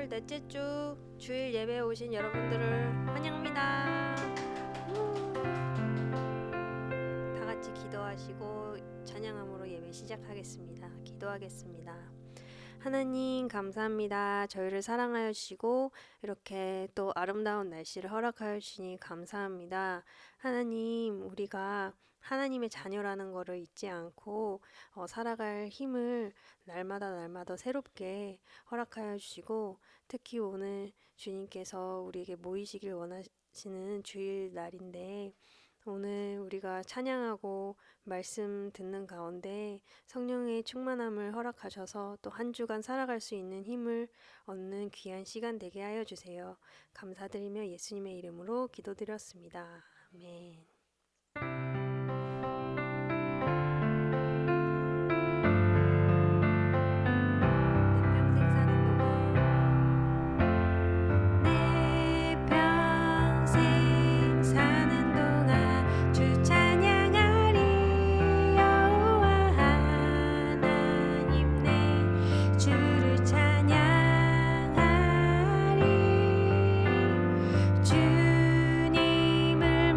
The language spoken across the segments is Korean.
10월 넷째 주 주일 예배에 오신 여러분들을 환영합니다. 다 같이 기도하시고 찬양함으로 예배 시작하겠습니다. 기도하겠습니다. 하나님 감사합니다. 저희를 사랑하여 주시고 이렇게 또 아름다운 날씨를 허락하여 주시니 감사합니다. 하나님, 우리가 하나님의 자녀라는 것을 잊지 않고 살아갈 힘을 날마다 새롭게 허락하여 주시고, 특히 오늘 주님께서 우리에게 모이시길 원하시는 주일 날인데, 오늘 우리가 찬양하고 말씀 듣는 가운데 성령의 충만함을 허락하셔서 또 한 주간 살아갈 수 있는 힘을 얻는 귀한 시간 되게 하여 주세요. 감사드리며 예수님의 이름으로 기도드렸습니다. 아멘. 내 평생 사는 동안 주 찬양하리. 여호와 하나님 내 주를 찬양하리. 주님을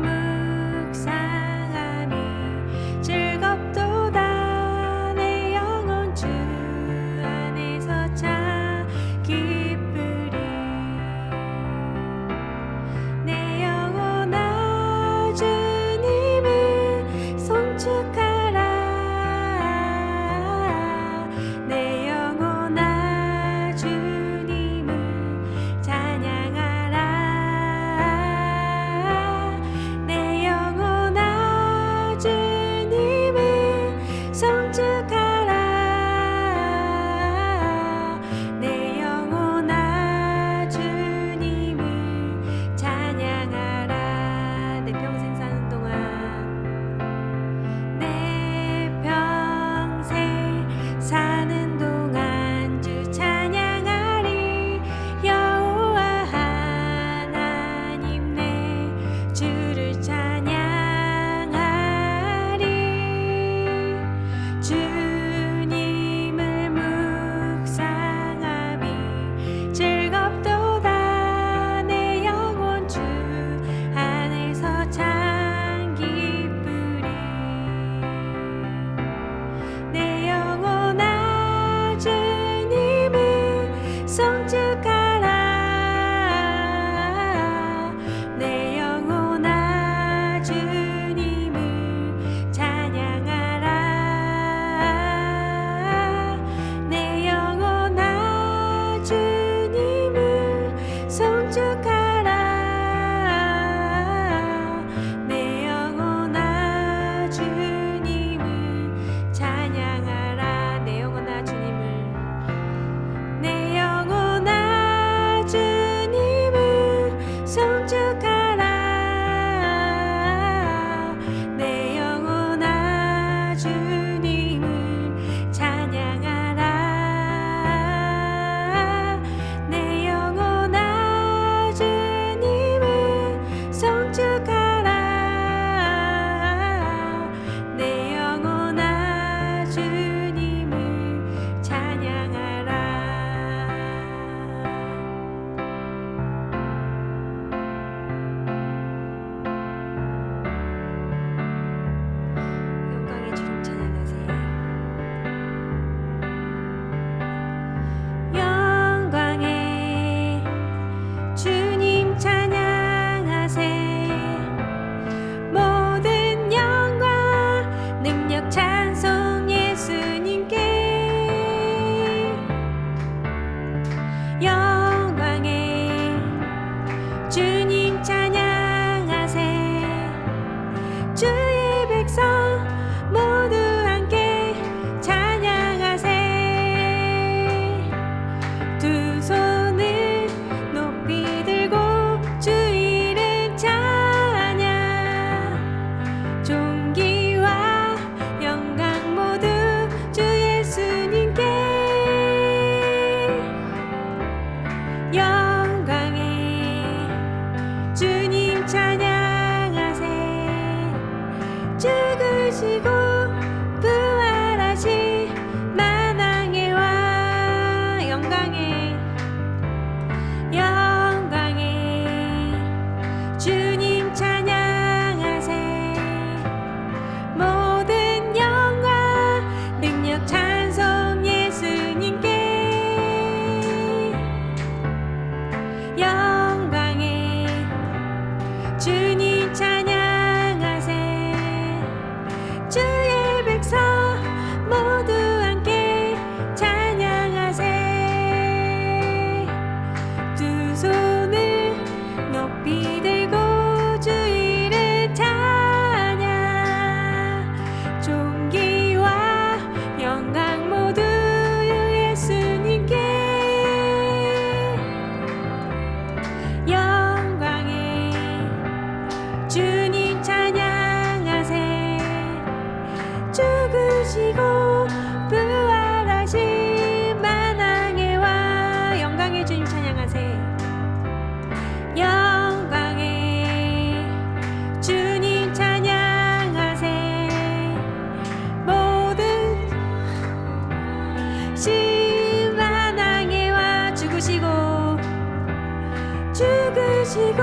오시고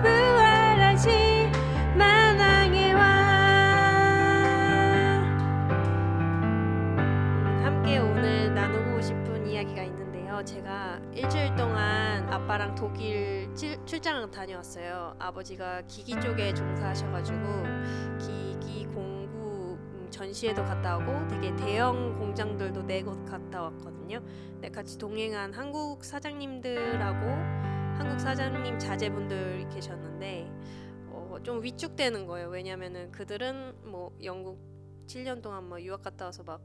부활하신 만왕의 왕. 함께 오늘 나누고 싶은 이야기가 있는데요. 제가 일주일 동안 아빠랑 독일 출장을 다녀왔어요. 아버지가 기기 쪽에 종사하셔가지고 기기 공구 전시회도 갔다 오고 되게 대형 공장들도 4곳 갔다 왔거든요. 네, 같이 동행한 한국 사장님들하고 한국 사장님 자제분들 계셨는데 좀 위축되는 거예요. 왜냐면은 그들은 뭐 영국 7년 동안 뭐 유학 갔다 와서 막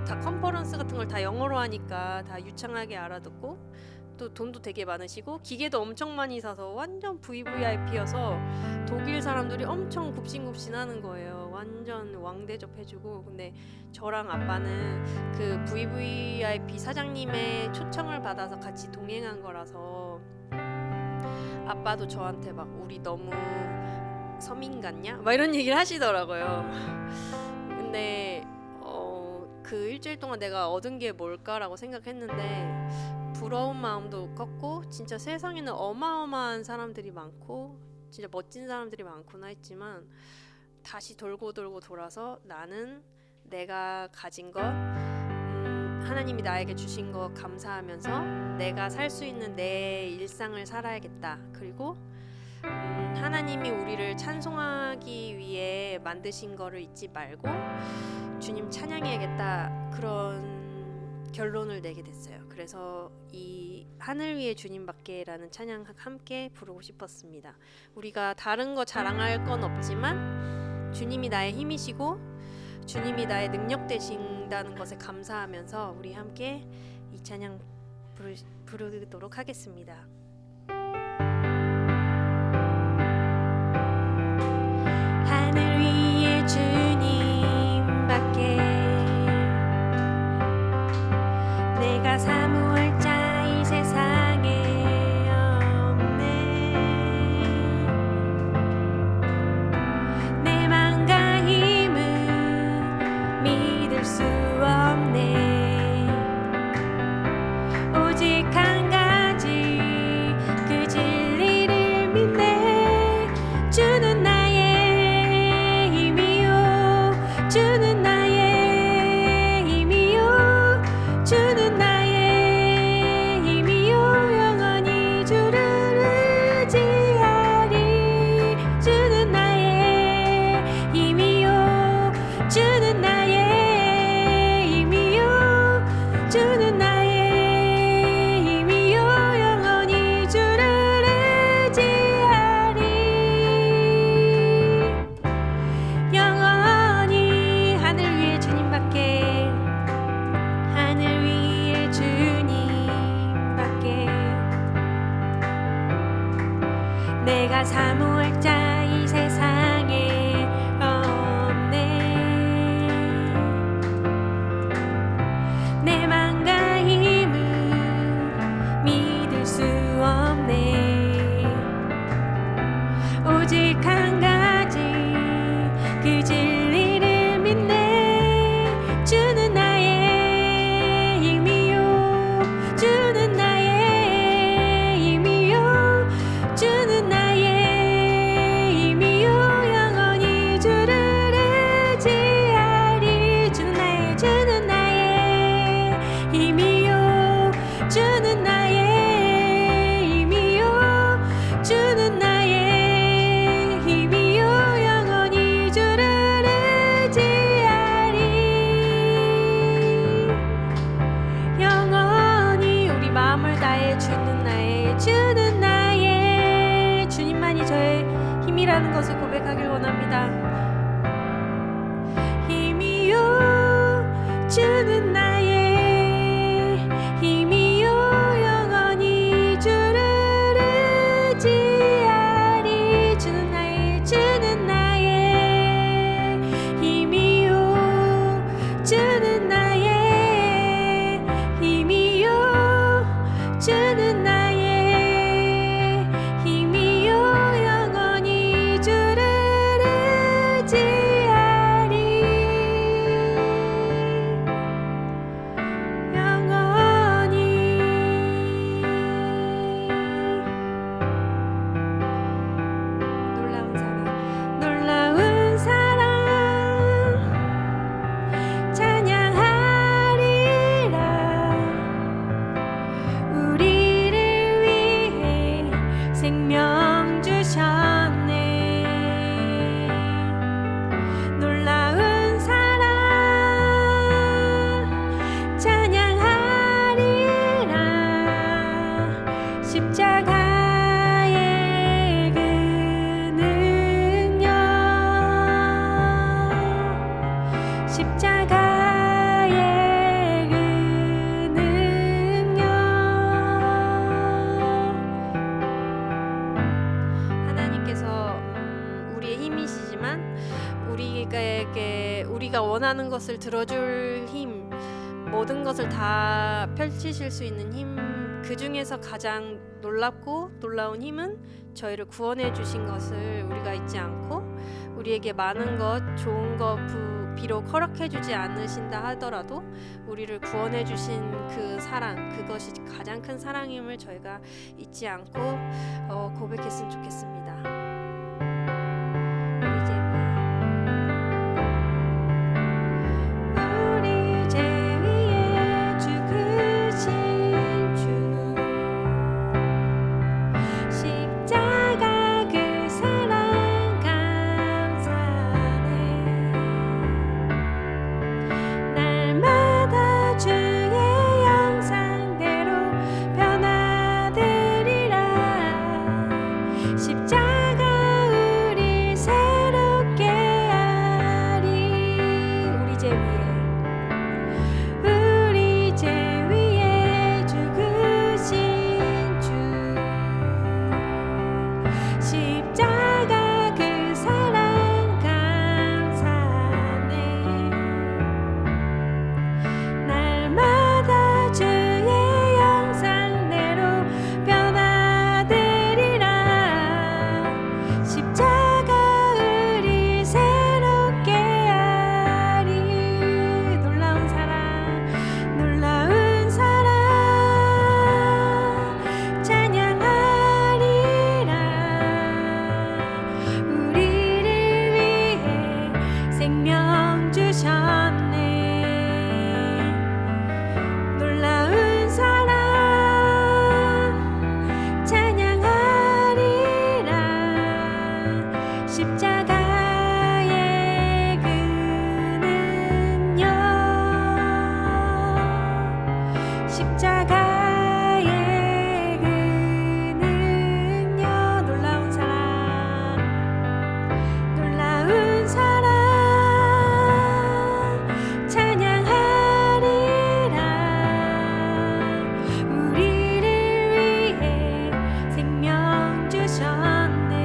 다 컨퍼런스 같은 걸 다 영어로 하니까 다 유창하게 알아듣고 또 돈도 되게 많으시고 기계도 엄청 많이 사서 완전 VVIP여서 독일 사람들이 엄청 굽신굽신하는 거예요. 완전 왕대접 해주고. 근데 저랑 아빠는 그 VVIP 사장님의 초청을 받아서 같이 동행한 거라서 아빠도 저한테 막 우리 너무 서민 같냐? 막 이런 얘기를 하시더라고요. 근데 그 일주일 동안 내가 얻은 게 뭘까라고 생각했는데 부러운 마음도 컸고 진짜 세상에는 어마어마한 사람들이 많고 진짜 멋진 사람들이 많구나 했지만 다시 돌고 돌아서 나는 내가 가진 것 하나님이 나에게 주신 것 감사하면서 내가 살 수 있는 내 일상을 살아야겠다. 그리고 하나님이 우리를 찬송하기 위해 만드신 거를 잊지 말고 주님 찬양해야겠다. 그런 결론을 내게 됐어요. 그래서 이 하늘 위에 주님밖에라는 찬양 함께 부르고 싶었습니다. 우리가 다른 거 자랑할 건 없지만 주님이 나의 힘이시고 주님이 나의 능력 되신다는 것에 감사하면서 우리 함께 이 찬양 부르도록 하겠습니다. 하늘 위에 주님밖에 내가 사모할 자 이 세상에 없네. 내 맘과 힘은 믿을 수 없네. 오직 한 가지 그 진리를 믿네. 주는 나의 힘이요 주는 나의 힘이요 주는 나의 힘이요 영원히 주를 의지하리. 주는 나의 힘이요 주는 나의 힘이요 주는 나의 힘이요 영원히 주를 의지하리. 영원히 하늘 위에 주님밖에 하늘 위에 주님밖에 내가 사모할 자 이 세상에 없네. 내 맘과 힘은 믿을 수 없네. 오직 한 가지 그 진리를 믿네. 주는 나의 힘이요 주는 나의 힘이요 주는 나의 힘이요 영원히 주를 의지하리. 주는 나의 힘이요 주는 나의 힘이요 주는 나의 힘이요 영원히 주를 의지하리. 영원히 우리 마음을 다해 주는 나의 주님만이 저의 힘이라는 것을 고백하길 원합니다. 힘이요 주는 나의 원하는 것을 들어줄 힘, 모든 것을 다 펼치실 수 있는 힘, 그 중에서 가장 놀랍고 놀라운 힘은 저희를 구원해 주신 것을 우리가 잊지 않고, 우리에게 많은 것, 좋은 것 비록 허락해 주지 않으신다 하더라도 우리를 구원해 주신 그 사랑, 그것이 가장 큰 사랑임을 저희가 잊지 않고 고백했으면 좋겠습니다. 우리 죄 위에 죽으신 주, 십자가 그 사랑 감사네. 날마다 주의 형상대로 변화되리라. 십자가 우릴 새롭게 하리. 우리 죄 위에 죽으신 주, 십자가 그 사랑 감사네. 날마다 주의 형상대로 변화되리라. 십자가 우릴 새롭게 하리. 놀라운 사랑, 놀라운 사랑 찬양하리라. 우리를 위해 생명 주셨네. 놀라운 사랑 찬양하리라. 십자가의 그 능력, 십자가의 그 능력. 놀라운 사랑, 놀라운 사랑 찬양하리라. 우리를 위해 생명 주셨네.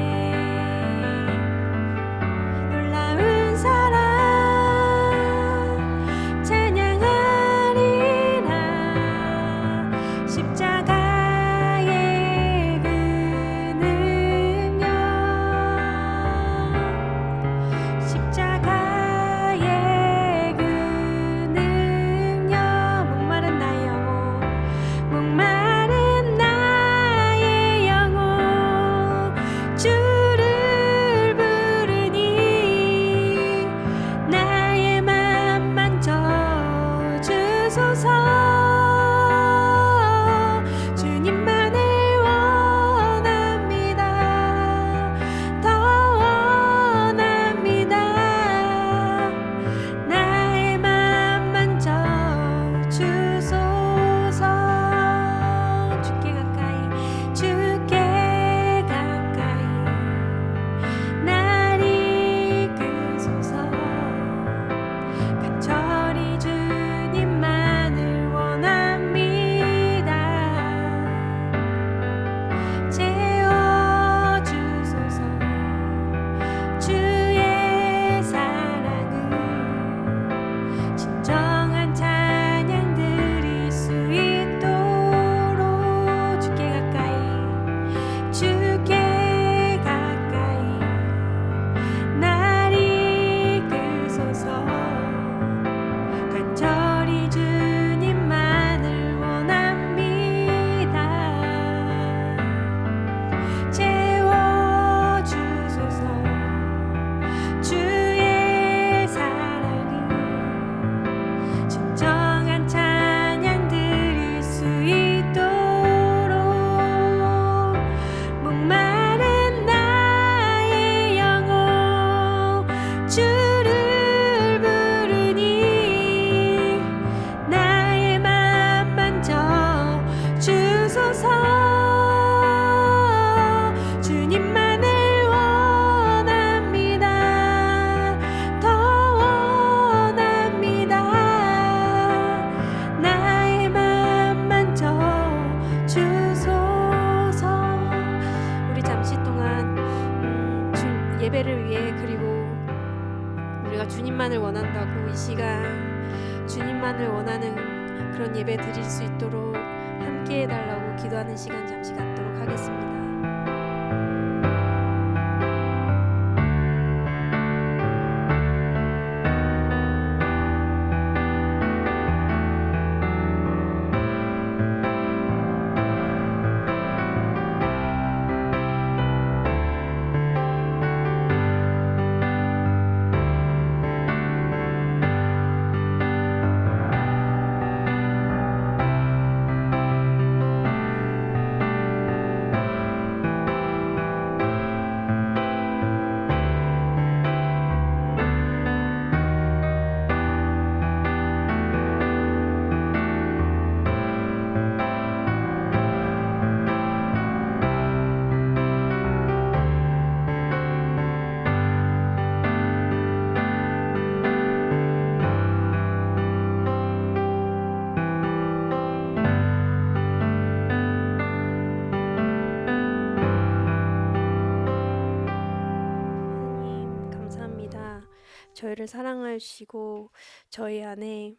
놀라운 사랑 찬양하리라. 십자가의 그 능력, 십자가의 그 능력. 목마른 나의 영혼, 목마른 나의 영혼 주를 부르니 나의 맘 만져주소서. 주님만을 원합니다. 더 원합니다. 나의 맘 만져주소서. 주께 가까이, 주께 가까이 날 이끄소서. 간절히 주님만을 원합니다. 채워주소서. 주의 사랑은 진정한 찬양 드릴 수 있도록. 주께 가까이, 주께 가까이 날 이끄소서. 간절히 주님만을 원합니다. 채워주소서. 주의 사랑은 진정한 찬양 드릴 수 있도록. 목마른 나의 영혼 주를 부르니 나의 맘 만져주소서. 주님만을 원합니다. 더 원합니다. 나의 맘 만져주소서. 우리 잠시 동안 예배를 위해, 그리고 우리가 주님만을 원한다고 이 시간 주님만을 원하는 그런 예배 드릴 수 있도록 함께 해달라고 기도하는 시간 잠시 갖도록 하겠습니다. 하나님 감사합니다. 저희를 사랑하시고 저희 안에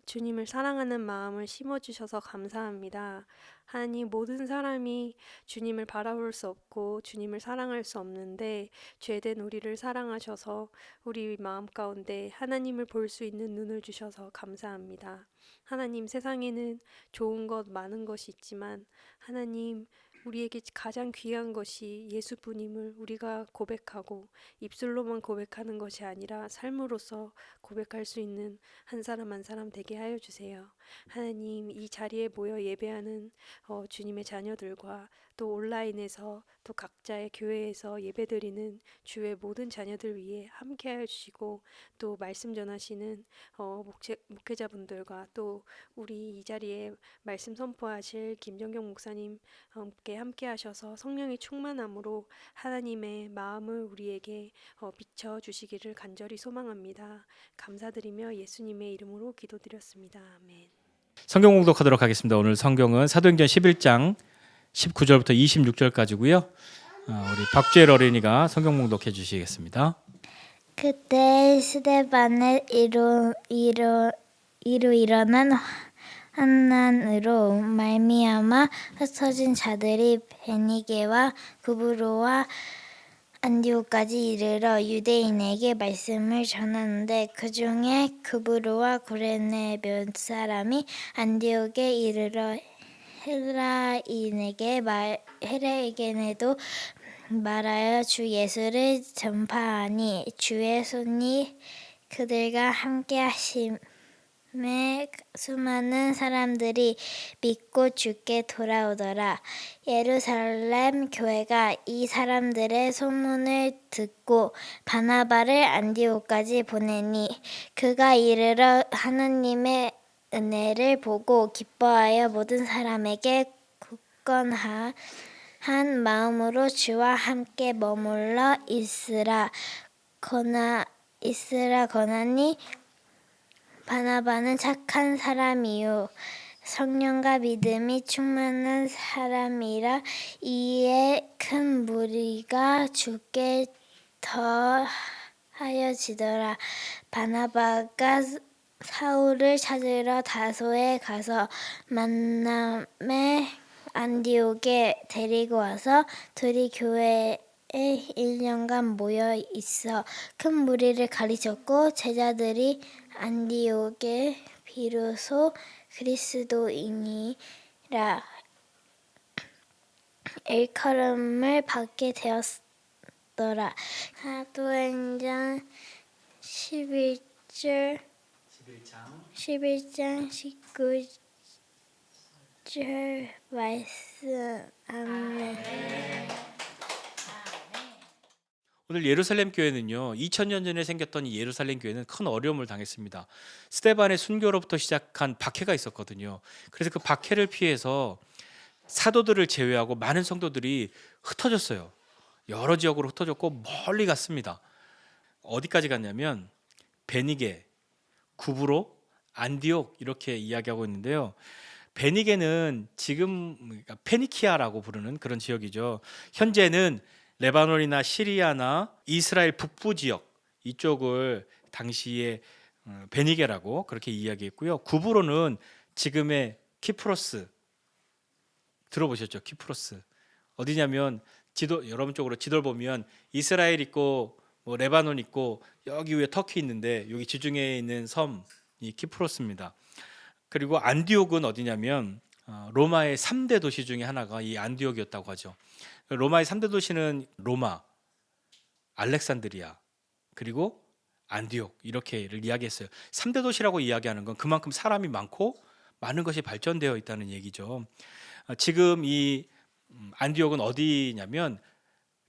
주님을 사랑하는 마음을 심어주셔서 감사합니다. 하나님, 모든 사람이 주님을 바라볼 수 없고 주님을 사랑할 수 없는데 죄된 우리를 사랑하셔서 우리 마음 가운데 하나님을 볼 수 있는 눈을 주셔서 감사합니다. 하나님, 세상에는 좋은 것 많은 것이 있지만 하나님, 우리에게 가장 귀한 것이 예수님을 우리가 고백하고 입술로만 고백하는 것이 아니라 삶으로서 고백할 수 있는 한 사람 한 사람 되게 하여 주세요. 하나님, 이 자리에 모여 예배하는 주님의 자녀들과 또 온라인에서 또 각자의 교회에서 예배드리는 주의 모든 자녀들 위해 함께 하여 주시고 또 말씀 전하시는 목회자분들과 또 우리 이 자리에 말씀 선포하실 김정경 목사님 함께 하셔서 성령의 충만함으로 하나님의 마음을 우리에게 비춰 주시기를 간절히 소망합니다. 감사드리며 예수님의 이름으로 기도드렸습니다. 아멘. 성경 공독하도록 하겠습니다. 오늘 성경은 사도행전 11장 19절부터 26절까지고요. 우리 박주엘 어린이가 성경 공독해 주시겠습니다. 그때 스데반의 이로 일어난 환난으로 말미암아 흩어진 자들이 베니게와 구브로와 안디옥까지 이르러 유대인에게 말씀을 전하는데 그 중에 구브로와 구레네 몇 사람이 안디옥에 이르러 헬라인에게도 말하여 주 예수를 전파하니 주의 손이 그들과 함께 하심에 수많은 사람들이 믿고 주께 돌아오더라. 예루살렘 교회가 이 사람들의 소문을 듣고 바나바를 안디옥까지 보내니 그가 이르러 하나님의 은혜를 보고 기뻐하여 모든 사람에게 굳건한 마음으로 주와 함께 머물러 있으라 거나니 바나바는 착한 사람이요 성령과 믿음이 충만한 사람이라 이에 큰 무리가 주께 더하여지더라. 바나바가 사울을 찾으러 다소에 가서 만남에 안디옥에 데리고 와서 둘이 교회에 1년간 모여 있어 큰 무리를 가르쳤고 제자들이 안디옥에 비로소 그리스도인이라 일컬음을 받게 되었더라. 사도행전 11장 19절 말씀. 아멘. 오늘 예루살렘 교회는요, 2000년 전에 생겼던 이 예루살렘 교회는 큰 어려움을 당했습니다. 스데반의 순교로부터 시작한 박해가 있었거든요. 그래서 그 박해를 피해서 사도들을 제외하고 많은 성도들이 흩어졌어요. 여러 지역으로 흩어졌고 멀리 갔습니다. 어디까지 갔냐면 베니게, 구브로, 안디옥 이렇게 이야기하고 있는데요. 베니게는 지금 페니키아라고 부르는 그런 지역이죠. 현재는 레바논이나 시리아나 이스라엘 북부 지역 이쪽을 당시에 베니게라고 그렇게 이야기했고요. 구브로는 지금의 키프로스 들어보셨죠? 키프로스 어디냐면 지도 여러분 쪽으로 지도를 보면 이스라엘 있고 뭐 레바논 있고 여기 위에 터키 있는데 여기 지중해에 있는 섬이 키프로스입니다. 그리고 안디옥은 어디냐면 로마의 3대 도시 중에 하나가 이 안디옥이었다고 하죠. 로마의 3대 도시는 로마, 알렉산드리아, 그리고 안디옥 이렇게를 이야기했어요. 3대 도시라고 이야기하는 건 그만큼 사람이 많고 많은 것이 발전되어 있다는 얘기죠. 지금 이 안디옥은 어디냐면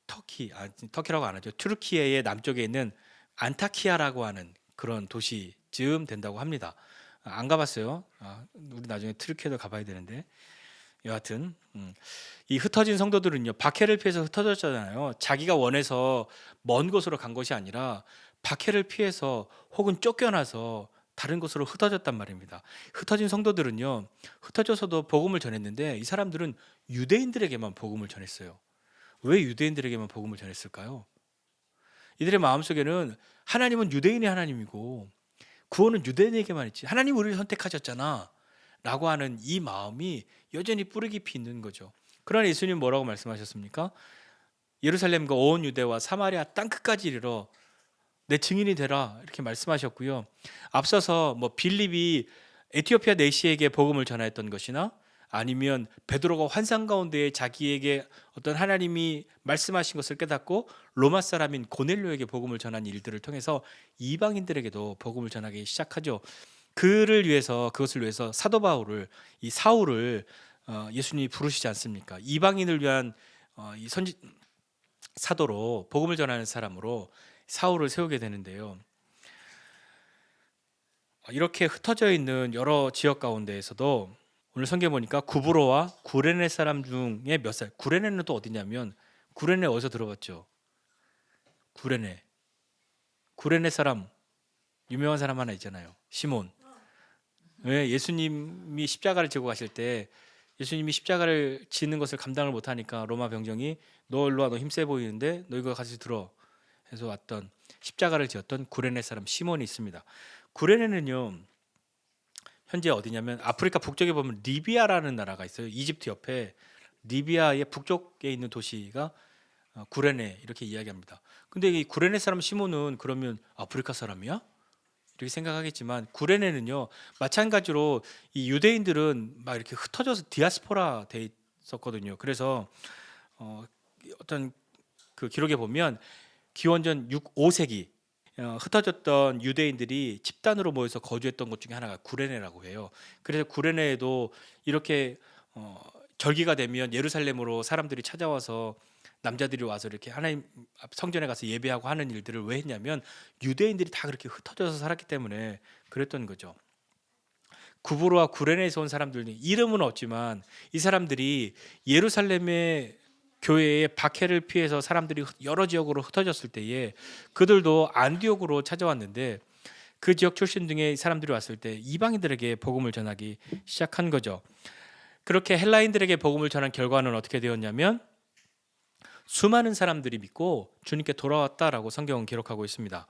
터키라고 안 하죠. 튀르키예의 남쪽에 있는 안타키아라고 하는 그런 도시쯤 된다고 합니다. 안 가봤어요. 우리 나중에 튀르키예도 가봐야 되는데 여하튼 이 흩어진 성도들은요 박해를 피해서 흩어졌잖아요. 자기가 원해서 먼 곳으로 간 것이 아니라 박해를 피해서 혹은 쫓겨나서 다른 곳으로 흩어졌단 말입니다. 흩어진 성도들은요 흩어져서도 복음을 전했는데 이 사람들은 유대인들에게만 복음을 전했어요. 왜 유대인들에게만 복음을 전했을까요? 이들의 마음속에는 하나님은 유대인의 하나님이고 구원은 유대인에게만 있지 하나님 우리를 선택하셨잖아 라고 하는 이 마음이 여전히 뿌리 깊이 있는 거죠. 그러나 예수님 뭐라고 말씀하셨습니까? 예루살렘과 온 유대와 사마리아 땅끝까지 이르러 내 증인이 되라 이렇게 말씀하셨고요. 앞서서 뭐 빌립이 에티오피아 내시에게 복음을 전하였던 것이나 아니면 베드로가 환상 가운데 자기에게 어떤 하나님이 말씀하신 것을 깨닫고 로마 사람인 고넬료에게 복음을 전한 일들을 통해서 이방인들에게도 복음을 전하기 시작하죠. 그것을 위해서 사도 바울을 이 사울을 예수님이 부르시지 않습니까? 이방인을 위한 이 사도로 복음을 전하는 사람으로 사울을 세우게 되는데요. 이렇게 흩어져 있는 여러 지역 가운데에서도 오늘 성경 보니까 구브로와 구레네 사람 중에 몇 살? 구레네는 또 어디냐면 구레네 어디서 들어봤죠? 구레네 사람 유명한 사람 하나 있잖아요. 시몬. 왜 예수님이 십자가를 지고 가실 때 예수님이 십자가를 지는 것을 감당을 못하니까 로마 병정이 너 일로 와, 너 힘세 보이는데 너 이거 같이 들어 해서 왔던 십자가를 지었던 구레네 사람 시몬이 있습니다. 구레네는요 현재 어디냐면 아프리카 북쪽에 보면 리비아라는 나라가 있어요. 이집트 옆에 리비아의 북쪽에 있는 도시가 구레네 이렇게 이야기합니다. 근데 이 구레네 사람 시몬은 그러면 아프리카 사람이야? 이렇게 생각하겠지만 구레네는요 마찬가지로 이 유대인들은 막 이렇게 흩어져서 디아스포라 돼 있었거든요. 그래서 어떤 그 기록에 보면 기원전 5세기 흩어졌던 유대인들이 집단으로 모여서 거주했던 곳 중에 하나가 구레네라고 해요. 그래서 구레네에도 이렇게 절기가 되면 예루살렘으로 사람들이 찾아와서 남자들이 와서 이렇게 하나님 성전에 가서 예배하고 하는 일들을 왜 했냐면 유대인들이 다 그렇게 흩어져서 살았기 때문에 그랬던 거죠. 구브로와 구레네에서 온 사람들 이름은 없지만 이 사람들이 예루살렘의 교회의 박해를 피해서 사람들이 여러 지역으로 흩어졌을 때에 그들도 안디옥으로 찾아왔는데 그 지역 출신 중에 사람들이 왔을 때 이방인들에게 복음을 전하기 시작한 거죠. 그렇게 헬라인들에게 복음을 전한 결과는 어떻게 되었냐면 수많은 사람들이 믿고 주님께 돌아왔다라고 성경은 기록하고 있습니다.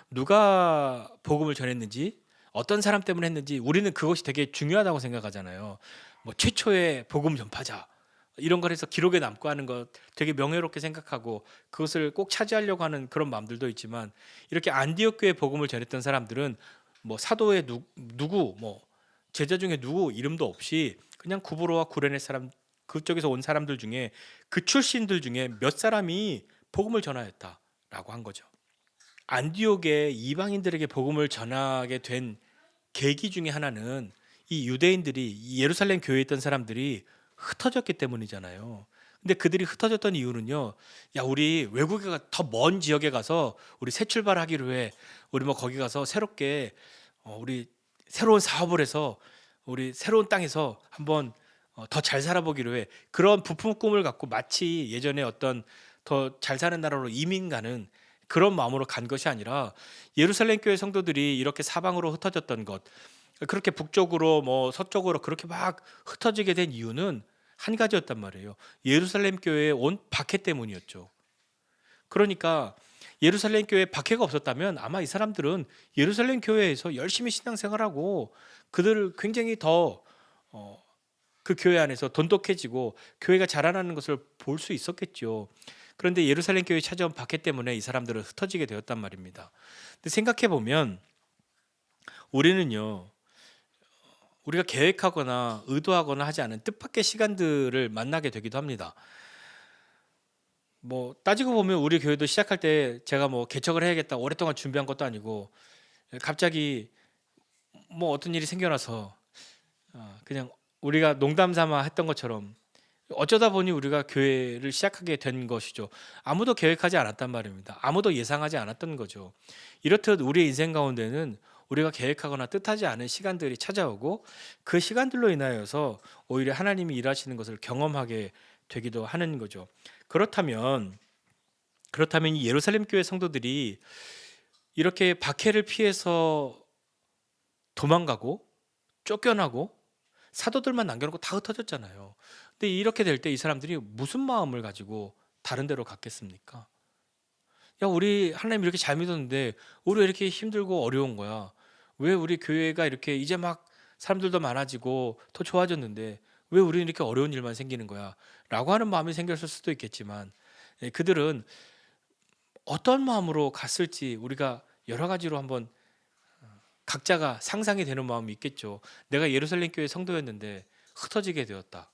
누가 복음을 전했는지 어떤 사람 때문에 했는지 우리는 그것이 되게 중요하다고 생각하잖아요. 뭐 최초의 복음 전파자 이런 걸 해서 기록에 남고 하는 것 되게 명예롭게 생각하고 그것을 꼭 차지하려고 하는 그런 마음들도 있지만 이렇게 안디옥 교회 복음을 전했던 사람들은 뭐 사도의 누구 뭐 제자 중에 누구 이름도 없이 그냥 구브로와 구레네 사람 그쪽에서 온 사람들 중에 그 출신들 중에 몇 사람이 복음을 전하였다라고 한 거죠. 안디옥의 이방인들에게 복음을 전하게 된 계기 중에 하나는 이 유대인들이 이 예루살렘 교회에 있던 사람들이 흩어졌기 때문이잖아요. 근데 그들이 흩어졌던 이유는요. 야, 우리 외국에 더 먼 지역에 가서 우리 새 출발하기로 해. 우리 뭐 거기 가서 새롭게 우리 새로운 사업을 해서 우리 새로운 땅에서 한번 더 잘 살아보기로 해. 그런 부푼 꿈을 갖고 마치 예전에 어떤 더 잘 사는 나라로 이민 가는 그런 마음으로 간 것이 아니라 예루살렘 교회 성도들이 이렇게 사방으로 흩어졌던 것, 그렇게 북쪽으로 뭐 서쪽으로 그렇게 막 흩어지게 된 이유는 한 가지였단 말이에요. 예루살렘 교회에 온 박해 때문이었죠. 그러니까 예루살렘 교회에 박해가 없었다면 아마 이 사람들은 예루살렘 교회에서 열심히 신앙생활하고 그들을 굉장히 더 그 교회 안에서 돈독해지고 교회가 자라나는 것을 볼 수 있었겠죠. 그런데 예루살렘 교회에 찾아온 박해 때문에 이 사람들은 흩어지게 되었단 말입니다. 근데 생각해 보면 우리는요, 우리가 계획하거나 의도하거나 하지 않은 뜻밖의 시간들을 만나게 되기도 합니다. 뭐 따지고 보면 우리 교회도 시작할 때 제가 뭐 개척을 해야겠다 오랫동안 준비한 것도 아니고 갑자기 뭐 어떤 일이 생겨나서 그냥 우리가 농담 삼아 했던 것처럼 어쩌다 보니 우리가 교회를 시작하게 된 것이죠. 아무도 계획하지 않았단 말입니다. 아무도 예상하지 않았던 거죠. 이렇듯 우리의 인생 가운데는 우리가 계획하거나 뜻하지 않은 시간들이 찾아오고 그 시간들로 인하여서 오히려 하나님이 일하시는 것을 경험하게 되기도 하는 거죠. 그렇다면 이 예루살렘 교회 성도들이 이렇게 박해를 피해서 도망가고 쫓겨나고 사도들만 남겨놓고 다 흩어졌잖아요. 근데 이렇게 될 때 이 사람들이 무슨 마음을 가지고 다른 데로 갔겠습니까? 야, 우리 하나님 이렇게 잘 믿었는데 우리 왜 이렇게 힘들고 어려운 거야? 왜 우리 교회가 이렇게 이제 막 사람들도 많아지고 더 좋아졌는데 왜 우리는 이렇게 어려운 일만 생기는 거야? 라고 하는 마음이 생겼을 수도 있겠지만 그들은 어떤 마음으로 갔을지 우리가 여러 가지로 한번 각자가 상상이 되는 마음이 있겠죠. 내가 예루살렘 교회 성도였는데 흩어지게 되었다.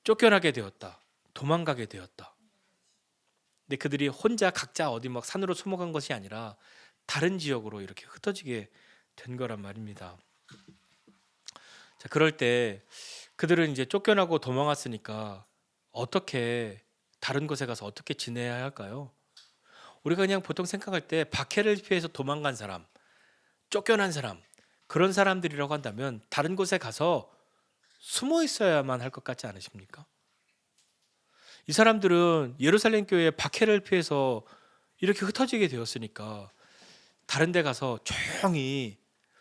쫓겨나게 되었다. 도망가게 되었다. 근데 그들이 혼자 각자 어디 막 산으로 숨어간 것이 아니라 다른 지역으로 이렇게 흩어지게 된 거란 말입니다. 자, 그럴 때 그들은 이제 쫓겨나고 도망갔으니까 어떻게 다른 곳에 가서 어떻게 지내야 할까요? 우리가 그냥 보통 생각할 때 박해를 피해서 도망간 사람, 쫓겨난 사람, 그런 사람들이라고 한다면 다른 곳에 가서 숨어 있어야만 할 것 같지 않으십니까? 이 사람들은 예루살렘 교회의 박해를 피해서 이렇게 흩어지게 되었으니까 다른 데 가서 조용히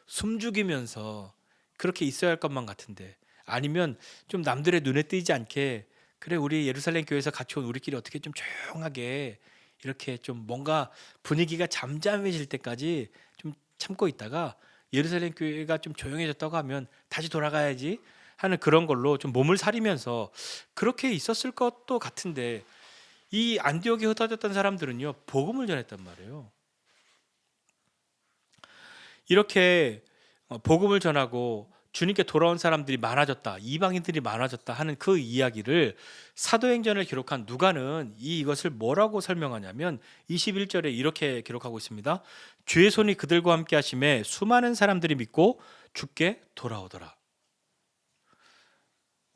숨죽이면서 그렇게 있어야 할 것만 같은데, 아니면 좀 남들의 눈에 띄지 않게 그래 우리 예루살렘 교회에서 같이 온 우리끼리 어떻게 좀 조용하게 이렇게 좀 뭔가 분위기가 잠잠해질 때까지 좀 참고 있다가 예루살렘 교회가 좀 조용해졌다고 하면 다시 돌아가야지 하는 그런 걸로 좀 몸을 사리면서 그렇게 있었을 것도 같은데, 이 안디옥에 흩어졌던 사람들은요 복음을 전했단 말이에요. 이렇게 복음을 전하고 주님께 돌아온 사람들이 많아졌다, 이방인들이 많아졌다 하는 그 이야기를 사도행전을 기록한 누가는 이것을 뭐라고 설명하냐면 21절에 이렇게 기록하고 있습니다. 주의 손이 그들과 함께 하심에 수많은 사람들이 믿고 주께 돌아오더라.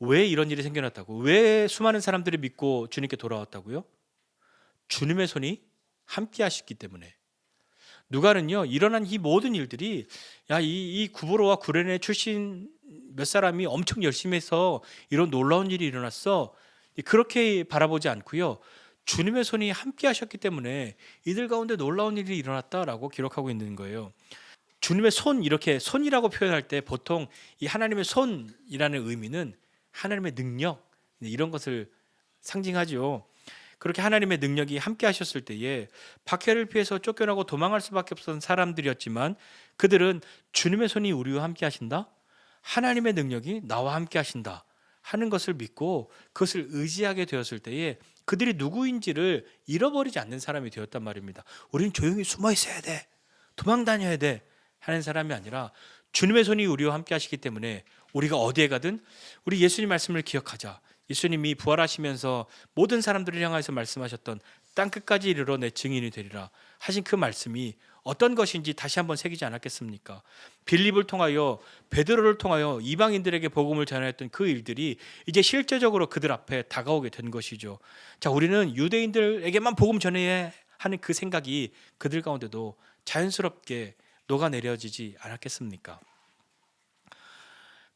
왜 이런 일이 생겨났다고? 왜 수많은 사람들이 믿고 주님께 돌아왔다고요? 주님의 손이 함께 하셨기 때문에. 누가는요 일어난 이 모든 일들이 이 구브로와 구레네 출신 몇 사람이 엄청 열심히 해서 이런 놀라운 일이 일어났어, 그렇게 바라보지 않고요 주님의 손이 함께 하셨기 때문에 이들 가운데 놀라운 일이 일어났다라고 기록하고 있는 거예요. 주님의 손, 이렇게 손이라고 표현할 때 보통 이 하나님의 손이라는 의미는 하나님의 능력, 이런 것을 상징하죠. 그렇게 하나님의 능력이 함께 하셨을 때에 박해를 피해서 쫓겨나고 도망갈 수밖에 없었던 사람들이었지만 그들은 주님의 손이 우리와 함께 하신다, 하나님의 능력이 나와 함께 하신다 하는 것을 믿고 그것을 의지하게 되었을 때에 그들이 누구인지를 잃어버리지 않는 사람이 되었단 말입니다. 우리는 조용히 숨어 있어야 돼, 도망 다녀야 돼 하는 사람이 아니라 주님의 손이 우리와 함께 하시기 때문에 우리가 어디에 가든 우리 예수님 말씀을 기억하자. 예수님이 부활하시면서 모든 사람들을 향해서 말씀하셨던 땅끝까지 이르러 내 증인이 되리라 하신 그 말씀이 어떤 것인지 다시 한번 새기지 않았겠습니까? 빌립을 통하여, 베드로를 통하여 이방인들에게 복음을 전하였던 그 일들이 이제 실제적으로 그들 앞에 다가오게 된 것이죠. 자, 우리는 유대인들에게만 복음 전해야 하는 그 생각이 그들 가운데도 자연스럽게 녹아내려지지 않았겠습니까?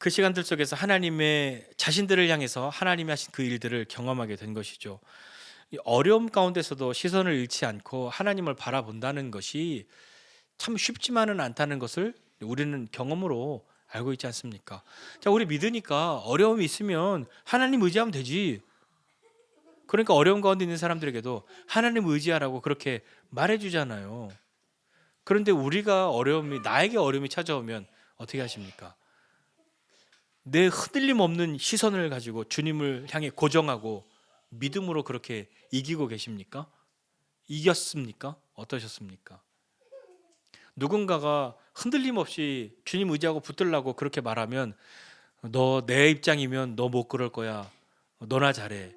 그 시간들 속에서 하나님의 자신들을 향해서 하나님이 하신 그 일들을 경험하게 된 것이죠. 어려움 가운데서도 시선을 잃지 않고 하나님을 바라본다는 것이 참 쉽지만은 않다는 것을 우리는 경험으로 알고 있지 않습니까? 자, 우리 믿으니까 어려움이 있으면 하나님 의지하면 되지. 그러니까 어려운 가운데 있는 사람들에게도 하나님 의지하라고 그렇게 말해주잖아요. 그런데 우리가 나에게 어려움이 찾아오면 어떻게 하십니까? 내 흔들림 없는 시선을 가지고 주님을 향해 고정하고 믿음으로 그렇게 이기고 계십니까? 이겼습니까? 어떠셨습니까? 누군가가 흔들림 없이 주님 의지하고 붙들라고 그렇게 말하면 너 내 입장이면 너 못 그럴 거야. 너나 잘해.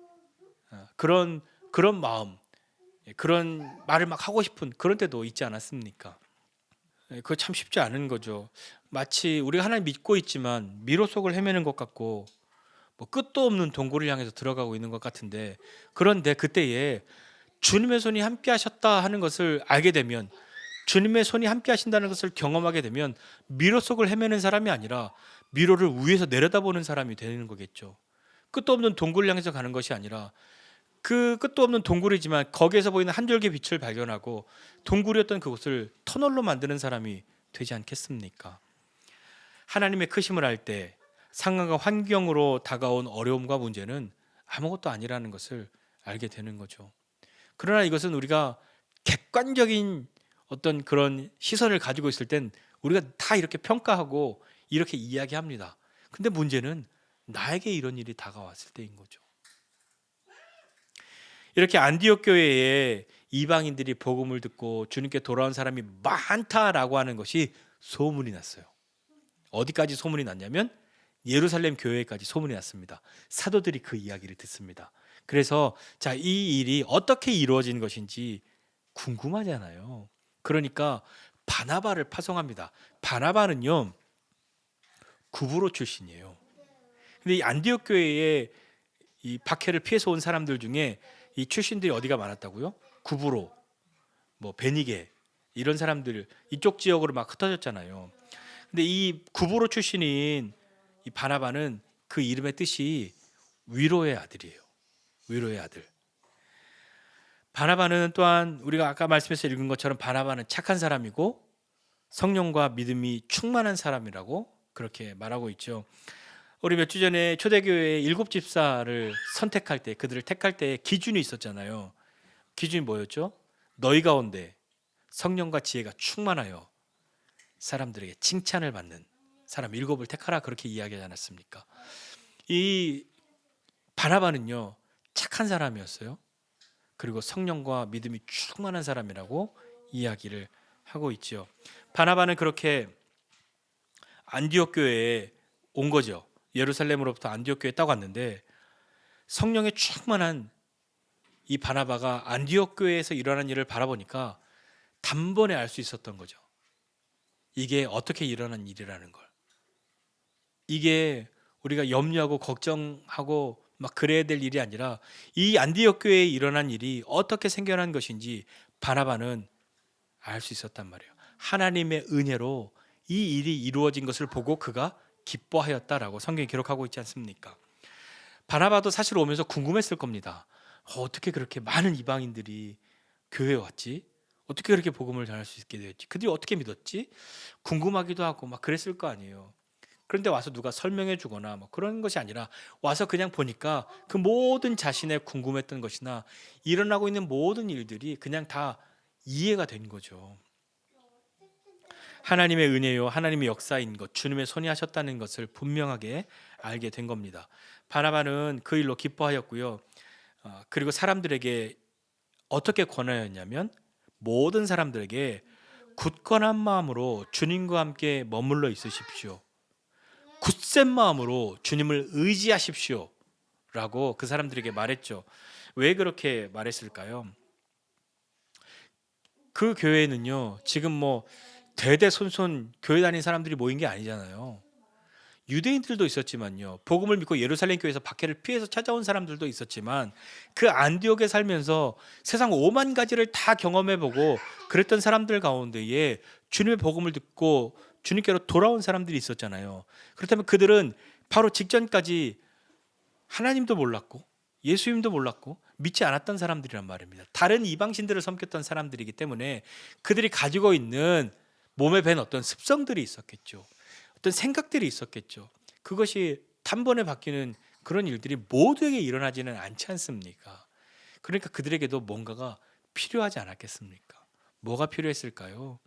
그런 마음, 그런 말을 막 하고 싶은 그런 때도 있지 않았습니까? 그거 참 쉽지 않은 거죠. 마치 우리가 하나님 믿고 있지만 미로 속을 헤매는 것 같고 뭐 끝도 없는 동굴을 향해서 들어가고 있는 것 같은데, 그런데 그때에 주님의 손이 함께 하셨다 하는 것을 알게 되면, 주님의 손이 함께 하신다는 것을 경험하게 되면 미로 속을 헤매는 사람이 아니라 미로를 위에서 내려다보는 사람이 되는 거겠죠. 끝도 없는 동굴을 향해서 가는 것이 아니라 그 끝도 없는 동굴이지만 거기에서 보이는 한 줄기 빛을 발견하고 동굴이었던 그곳을 터널로 만드는 사람이 되지 않겠습니까? 하나님의 크심을 알 때 상황과 환경으로 다가온 어려움과 문제는 아무것도 아니라는 것을 알게 되는 거죠. 그러나 이것은 우리가 객관적인 어떤 그런 시선을 가지고 있을 땐 우리가 다 이렇게 평가하고 이렇게 이야기합니다. 근데 문제는 나에게 이런 일이 다가왔을 때인 거죠. 이렇게 안디옥 교회에 이방인들이 복음을 듣고 주님께 돌아온 사람이 많다라고 하는 것이 소문이 났어요. 어디까지 소문이 났냐면 예루살렘 교회까지 소문이 났습니다. 사도들이 그 이야기를 듣습니다. 그래서 자, 이 일이 어떻게 이루어진 것인지 궁금하잖아요. 그러니까 바나바를 파송합니다. 바나바는요, 구브로 출신이에요. 근데 이 안디옥 교회에 이 박해를 피해서 온 사람들 중에 이 출신들이 어디가 많았다고요? 구브로, 뭐 베니게 이런 사람들 이쪽 지역으로 막 흩어졌잖아요. 근데 이 구브로 출신인 이 바나바는 그 이름의 뜻이 위로의 아들이에요. 위로의 아들. 바나바는 또한 우리가 아까 말씀에서 읽은 것처럼 바나바는 착한 사람이고 성령과 믿음이 충만한 사람이라고 그렇게 말하고 있죠. 우리 몇 주 전에 초대교회의 7집사를 선택할 때, 그들을 택할 때 기준이 있었잖아요. 기준이 뭐였죠? 너희 가운데 성령과 지혜가 충만하여 사람들에게 칭찬을 받는 사람 7을 택하라, 그렇게 이야기하지 않았습니까? 이 바나바는요, 착한 사람이었어요. 그리고 성령과 믿음이 충만한 사람이라고 이야기를 하고 있죠. 바나바는 그렇게 안디옥 교회에 온 거죠. 예루살렘으로부터 안디옥 교회에 딱 왔는데 성령에 충만한 이 바나바가 안디옥 교회에서 일어난 일을 바라보니까 단번에 알 수 있었던 거죠. 이게 어떻게 일어난 일이라는 걸. 이게 우리가 염려하고 걱정하고 막 그래야 될 일이 아니라 이 안디옥 교회에 일어난 일이 어떻게 생겨난 것인지 바나바는 알 수 있었단 말이에요. 하나님의 은혜로 이 일이 이루어진 것을 보고 그가 기뻐하였다라고 성경이 기록하고 있지 않습니까? 바나바도 사실 오면서 궁금했을 겁니다. 어떻게 그렇게 많은 이방인들이 교회에 왔지? 어떻게 그렇게 복음을 전할 수 있게 되었지? 그들이 어떻게 믿었지? 궁금하기도 하고 막 그랬을 거 아니에요. 그런데 와서 누가 설명해 주거나 뭐 그런 것이 아니라 와서 그냥 보니까 그 모든 자신의 궁금했던 것이나 일어나고 있는 모든 일들이 그냥 다 이해가 된 거죠. 하나님의 은혜요, 하나님의 역사인 것, 주님의 손이 하셨다는 것을 분명하게 알게 된 겁니다. 바나바는 그 일로 기뻐하였고요. 그리고 사람들에게 어떻게 권하였냐면 모든 사람들에게 굳건한 마음으로 주님과 함께 머물러 있으십시오. 굳센 마음으로 주님을 의지하십시오 라고 그 사람들에게 말했죠. 왜 그렇게 말했을까요? 그 교회는요, 지금 뭐 대대손손 교회 다니는 사람들이 모인 게 아니잖아요. 유대인들도 있었지만요, 복음을 믿고 예루살렘 교회에서 박해를 피해서 찾아온 사람들도 있었지만 그 안디옥에 살면서 세상 5만 가지를 다 경험해보고 그랬던 사람들 가운데에 주님의 복음을 듣고 주님께로 돌아온 사람들이 있었잖아요. 그렇다면 그들은 바로 직전까지 하나님도 몰랐고 예수님도 몰랐고 믿지 않았던 사람들이란 말입니다. 다른 이방신들을 섬겼던 사람들이기 때문에 그들이 가지고 있는 몸에 밴 어떤 습성들이 있었겠죠. 어떤 생각들이 있었겠죠. 그것이 단번에 바뀌는 그런 일들이 모두에게 일어나지는 않지 않습니까? 그러니까 그들에게도 뭔가가 필요하지 않았겠습니까? 뭐가 필요했을까요?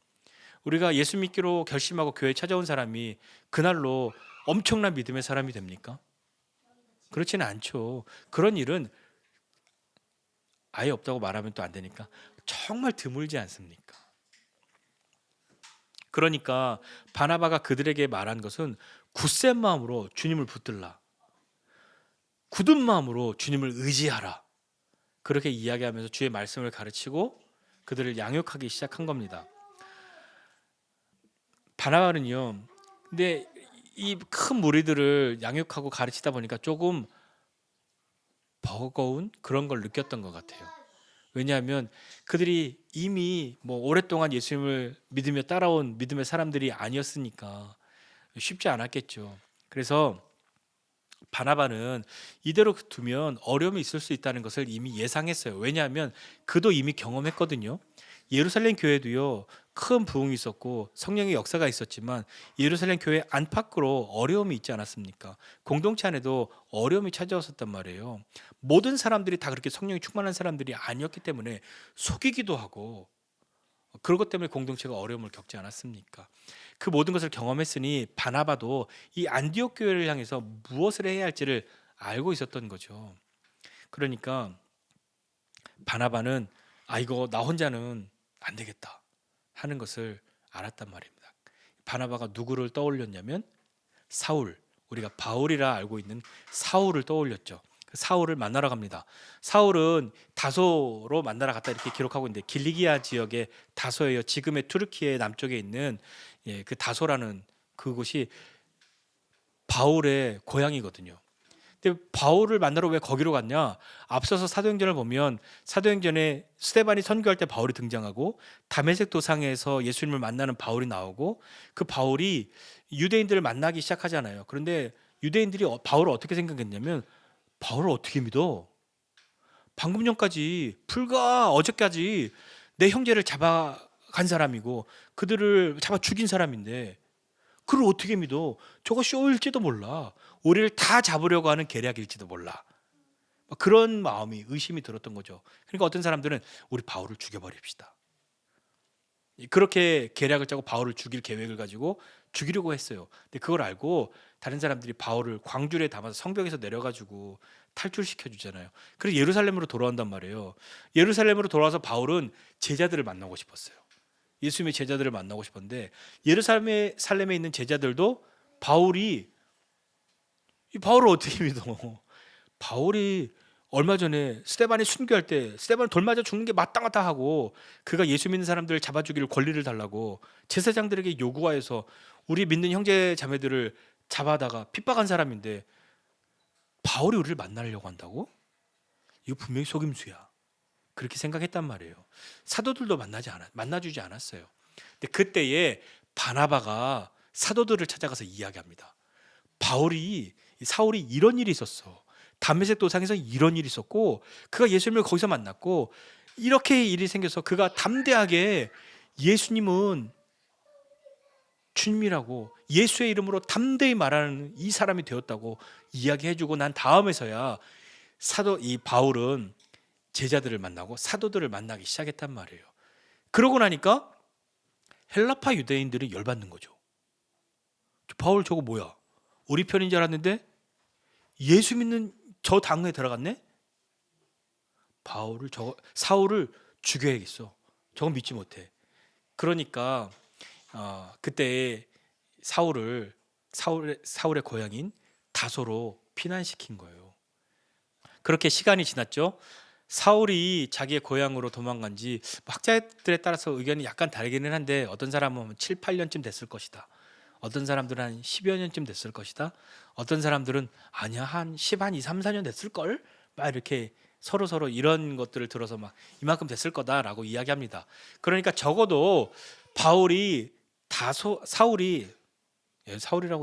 우리가 예수 믿기로 결심하고 교회에 찾아온 사람이 그날로 엄청난 믿음의 사람이 됩니까? 그렇지는 않죠. 그런 일은 아예 없다고 말하면 또 안 되니까 정말 드물지 않습니까? 그러니까 바나바가 그들에게 말한 것은 굳센 마음으로 주님을 붙들라. 굳은 마음으로 주님을 의지하라. 그렇게 이야기하면서 주의 말씀을 가르치고 그들을 양육하기 시작한 겁니다. 바나바는요. 근데 이 큰 무리들을 양육하고 가르치다 보니까 조금 버거운 그런 걸 느꼈던 것 같아요. 왜냐하면 그들이 이미 뭐 오랫동안 예수님을 믿으며 따라온 믿음의 사람들이 아니었으니까 쉽지 않았겠죠. 그래서 바나바는 이대로 두면 어려움이 있을 수 있다는 것을 이미 예상했어요. 왜냐하면 그도 이미 경험했거든요. 예루살렘 교회도요, 큰 부흥이 있었고 성령의 역사가 있었지만 예루살렘 교회 안팎으로 어려움이 있지 않았습니까? 공동체 안에도 어려움이 찾아왔었단 말이에요. 모든 사람들이 다 그렇게 성령이 충만한 사람들이 아니었기 때문에 속이기도 하고, 그것 때문에 공동체가 어려움을 겪지 않았습니까? 그 모든 것을 경험했으니 바나바도 이 안디옥 교회를 향해서 무엇을 해야 할지를 알고 있었던 거죠. 그러니까 바나바는 이거 나 혼자는 안 되겠다 하는 것을 알았단 말입니다. 바나바가 누구를 떠올렸냐면 사울, 우리가 바울이라 알고 있는 사울을 떠올렸죠. 그 사울을 만나러 갑니다. 사울은 다소로 만나러 갔다 이렇게 기록하고 있는데 길리기아 지역의 다소예요. 지금의 투르키의 남쪽에 있는 그 다소라는 그곳이 바울의 고향이거든요. 근데 바울을 만나러 왜 거기로 갔냐? 앞서서 사도행전을 보면 사도행전에 스데반이 선교할 때 바울이 등장하고 다메섹 도상에서 예수님을 만나는 바울이 나오고 그 바울이 유대인들을 만나기 시작하잖아요. 그런데 유대인들이 바울을 어떻게 생각했냐면 바울을 어떻게 믿어? 방금 전까지 불과 어제까지 내 형제를 잡아간 사람이고 그들을 잡아 죽인 사람인데 그를 어떻게 믿어? 저거 쇼일지도 몰라. 우리를 다 잡으려고 하는 계략일지도 몰라. 그런 마음이 의심이 들었던 거죠. 그러니까 어떤 사람들은 우리 바울을 죽여버립시다. 그렇게 계략을 짜고 바울을 죽일 계획을 가지고 죽이려고 했어요. 근데 그걸 알고 다른 사람들이 바울을 광주리에 담아서 성벽에서 내려가지고 탈출시켜 주잖아요. 그래서 예루살렘으로 돌아온단 말이에요. 예루살렘으로 돌아와서 바울은 제자들을 만나고 싶었어요. 예수님의 제자들을 만나고 싶었는데 예루살렘에 있는 제자들도 바울을 어떻게 믿어? 바울이 얼마 전에 스데반이 순교할 때 스데반을 돌 맞아 죽는 게 마땅하다 하고 그가 예수 믿는 사람들을 잡아 죽일 권리를 달라고 제사장들에게 요구하여서 우리 믿는 형제 자매들을 잡아다가 핍박한 사람인데 바울이 우리를 만나려고 한다고? 이거 분명히 속임수야. 그렇게 생각했단 말이에요. 사도들도 만나주지 않았어요. 근데 그때에 바나바가 사도들을 찾아가서 이야기합니다. 사울이 이런 일이 있었어. 다메섹 도상에서 이런 일이 있었고 그가 예수님을 거기서 만났고 이렇게 일이 생겨서 그가 담대하게 예수님은 주님이라고 예수의 이름으로 담대히 말하는 이 사람이 되었다고 이야기해주고 난 다음에서야 이 바울은 제자들을 만나고 사도들을 만나기 시작했단 말이에요. 그러고 나니까 헬라파 유대인들이 열받는 거죠. 바울 저거 뭐야? 우리 편인 줄 알았는데 예수 믿는 저 당에 들어갔네? 사울을 죽여야겠어. 저건 믿지 못해. 그러니까 그때 사울의 고향인 다소로 피난시킨 거예요. 그렇게 시간이 지났죠. 사울이 자기의 고향으로 도망간 지 학자들에 따라서 의견이 약간 다르기는 한데 어떤 사람은 7, 8년쯤 됐을 것이다. 어떤 사람들은 한 10여 년쯤 됐을 것이다. 어떤 사람들은 아니야 한 2, 3, 4년 됐을 걸? 막 이렇게 서로 이런 것들을 들어서 막 이만큼 됐을 거다라고 이야기합니다. 그러니까 적어도 사울이라고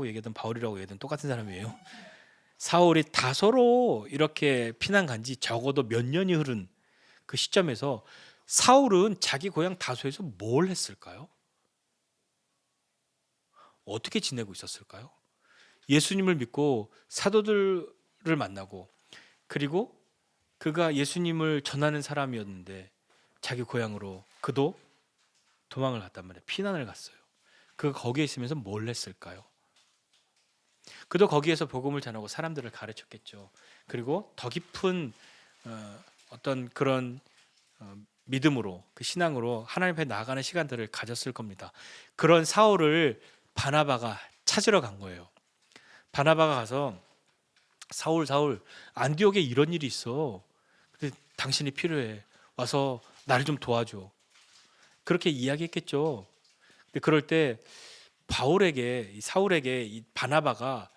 얘기하든 바울이라고 얘기하든 똑같은 사람이에요. 사울이 다소로 이렇게 피난 간 지 적어도 몇 년이 흐른 그 시점에서 사울은 자기 고향 다소에서 뭘 했을까요? 어떻게 지내고 있었을까요? 예수님을 믿고 사도들을 만나고 그리고 그가 예수님을 전하는 사람이었는데 자기 고향으로 그도 도망을 갔단 말이에요. 피난을 갔어요. 그가 거기에 있으면서 뭘 했을까요? 그도 거기에서 복음을 전하고 사람들을 가르쳤겠죠. 그리고 더 깊은 어떤 그런 믿음으로, 그 신앙으로 하나님 앞에 나아가는 시간들을 가졌을 겁니다. 그런 사울을 바나바가 찾으러 간 거예요. 바나바가 가서 사울 안디옥에 이런 일이 있어. 근데 당신이 필요해. 와서 나를 좀 도와줘. 그렇게 이야기했겠죠. 근데 그럴 때 사울에게 이 바나바가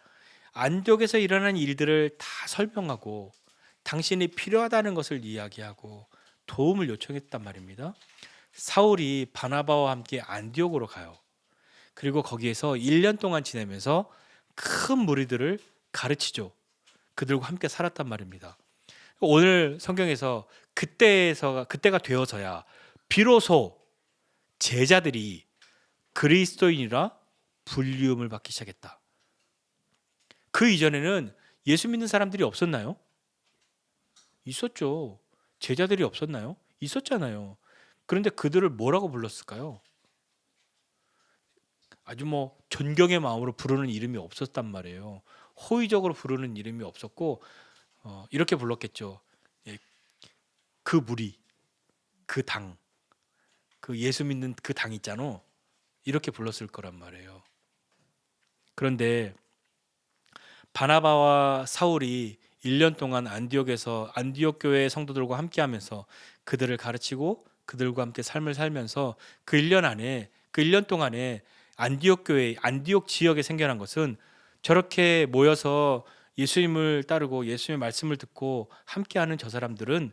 안디옥에서 일어난 일들을 다 설명하고 당신이 필요하다는 것을 이야기하고 도움을 요청했단 말입니다. 사울이 바나바와 함께 안디옥으로 가요. 그리고 거기에서 1년 동안 지내면서 큰 무리들을 가르치죠. 그들과 함께 살았단 말입니다. 오늘 성경에서 그때가 되어서야 비로소 제자들이 그리스도인이라 불리움을 받기 시작했다. 그 이전에는 예수 믿는 사람들이 없었나요? 있었죠. 제자들이 없었나요? 있었잖아요. 그런데 그들을 뭐라고 불렀을까요? 아주 존경의 마음으로 부르는 이름이 없었단 말이에요. 호의적으로 부르는 이름이 없었고 이렇게 불렀겠죠. 예, 그 무리, 그 당, 그 예수 믿는 그 당 있잖아. 이렇게 불렀을 거란 말이에요. 그런데 바나바와 사울이 1년 동안 안디옥 교회의 성도들과 함께하면서 그들을 가르치고 그들과 함께 삶을 살면서 그 1년 동안에 안디옥 지역에 생겨난 것은 저렇게 모여서 예수님을 따르고 예수님의 말씀을 듣고 함께하는 저 사람들은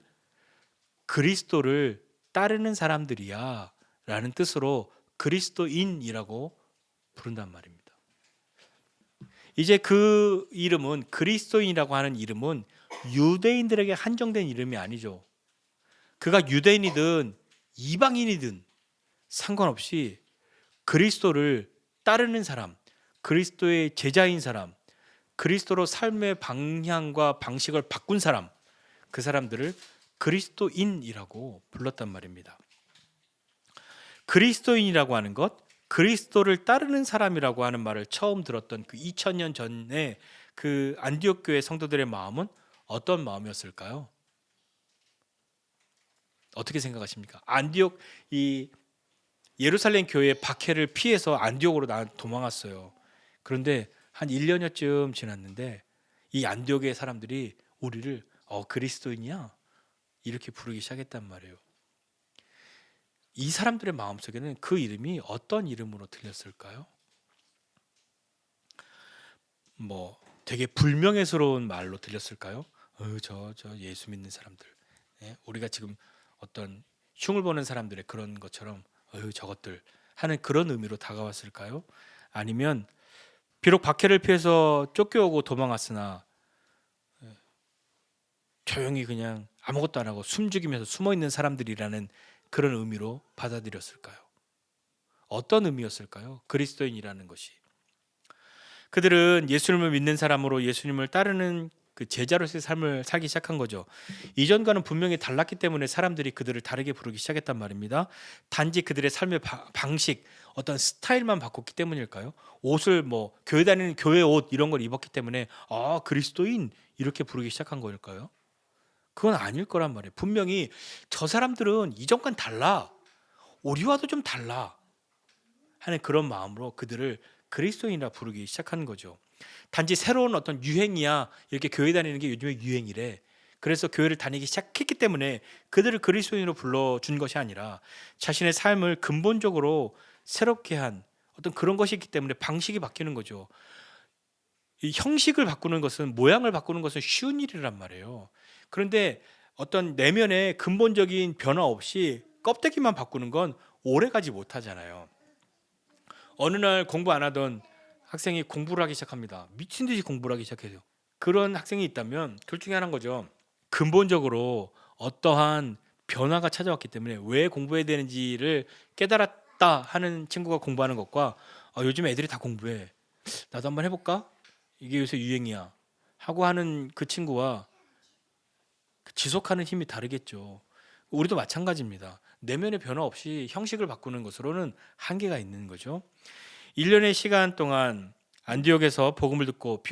그리스도를 따르는 사람들이야 라는 뜻으로 그리스도인이라고 부른단 말입니다. 이제 그 이름은, 그리스도인이라고 하는 이름은 유대인들에게 한정된 이름이 아니죠. 그가 유대인이든 이방인이든 상관없이 그리스도를 따르는 사람, 그리스도의 제자인 사람, 그리스도로 삶의 방향과 방식을 바꾼 사람, 그 사람들을 그리스도인이라고 불렀단 말입니다. 그리스도인이라고 하는 것, 그리스도를 따르는 사람이라고 하는 말을 처음 들었던 그 2000년 전에 그 안디옥 교회 성도들의 마음은 어떤 마음이었을까요? 어떻게 생각하십니까? 이 예루살렘 교회의 박해를 피해서 안디옥으로 도망왔어요. 그런데 한 1년여쯤 지났는데 이 안디옥의 사람들이 우리를 그리스도인이야? 이렇게 부르기 시작했단 말이에요. 이 사람들의 마음속에는 그 이름이 어떤 이름으로 들렸을까요? 되게 불명예스러운 말로 들렸을까요? 저 예수 믿는 사람들, 우리가 지금 어떤 흉을 보는 사람들의 그런 것처럼 저것들 하는 그런 의미로 다가왔을까요? 아니면 비록 박해를 피해서 쫓겨오고 도망왔으나 조용히 그냥 아무것도 안 하고 숨죽이면서 숨어 있는 사람들이라는 그런 의미로 받아들였을까요? 어떤 의미였을까요? 그리스도인이라는 것이. 그들은 예수님을 믿는 사람으로 예수님을 따르는 그 제자로서의 삶을 살기 시작한 거죠. 이전과는 분명히 달랐기 때문에 사람들이 그들을 다르게 부르기 시작했단 말입니다. 단지 그들의 삶의 방식, 어떤 스타일만 바꿨기 때문일까요? 옷을 교회 다니는 교회 옷 이런 걸 입었기 때문에 그리스도인 이렇게 부르기 시작한 거일까요? 그건 아닐 거란 말이에요. 분명히 저 사람들은 이전과는 달라. 우리와도 좀 달라. 하는 그런 마음으로 그들을 그리스도인이라 부르기 시작하는 거죠. 단지 새로운 어떤 유행이야. 이렇게 교회 다니는 게 요즘에 유행이래. 그래서 교회를 다니기 시작했기 때문에 그들을 그리스도인으로 불러준 것이 아니라 자신의 삶을 근본적으로 새롭게 한 어떤 그런 것이 있기 때문에 방식이 바뀌는 거죠. 이 형식을 바꾸는 것은, 모양을 바꾸는 것은 쉬운 일이란 말이에요. 그런데 어떤 내면의 근본적인 변화 없이 껍데기만 바꾸는 건 오래가지 못하잖아요. 어느 날 공부 안 하던 학생이 공부를 하기 시작합니다. 미친 듯이 공부를 하기 시작해요. 그런 학생이 있다면 둘 중에 하나인 거죠. 근본적으로 어떠한 변화가 찾아왔기 때문에 왜 공부해야 되는지를 깨달았다 하는 친구가 공부하는 것과 요즘 애들이 다 공부해. 나도 한번 해볼까? 이게 요새 유행이야. 하고 하는 그 친구와 지속하는 힘이 다르겠죠. 우리도 마찬가지입니다. 내면의 변화 없이 형식을 바꾸는 것으로는 한계가 있는 거죠. 1년의 시간 동안 안디옥에서 복음을 듣고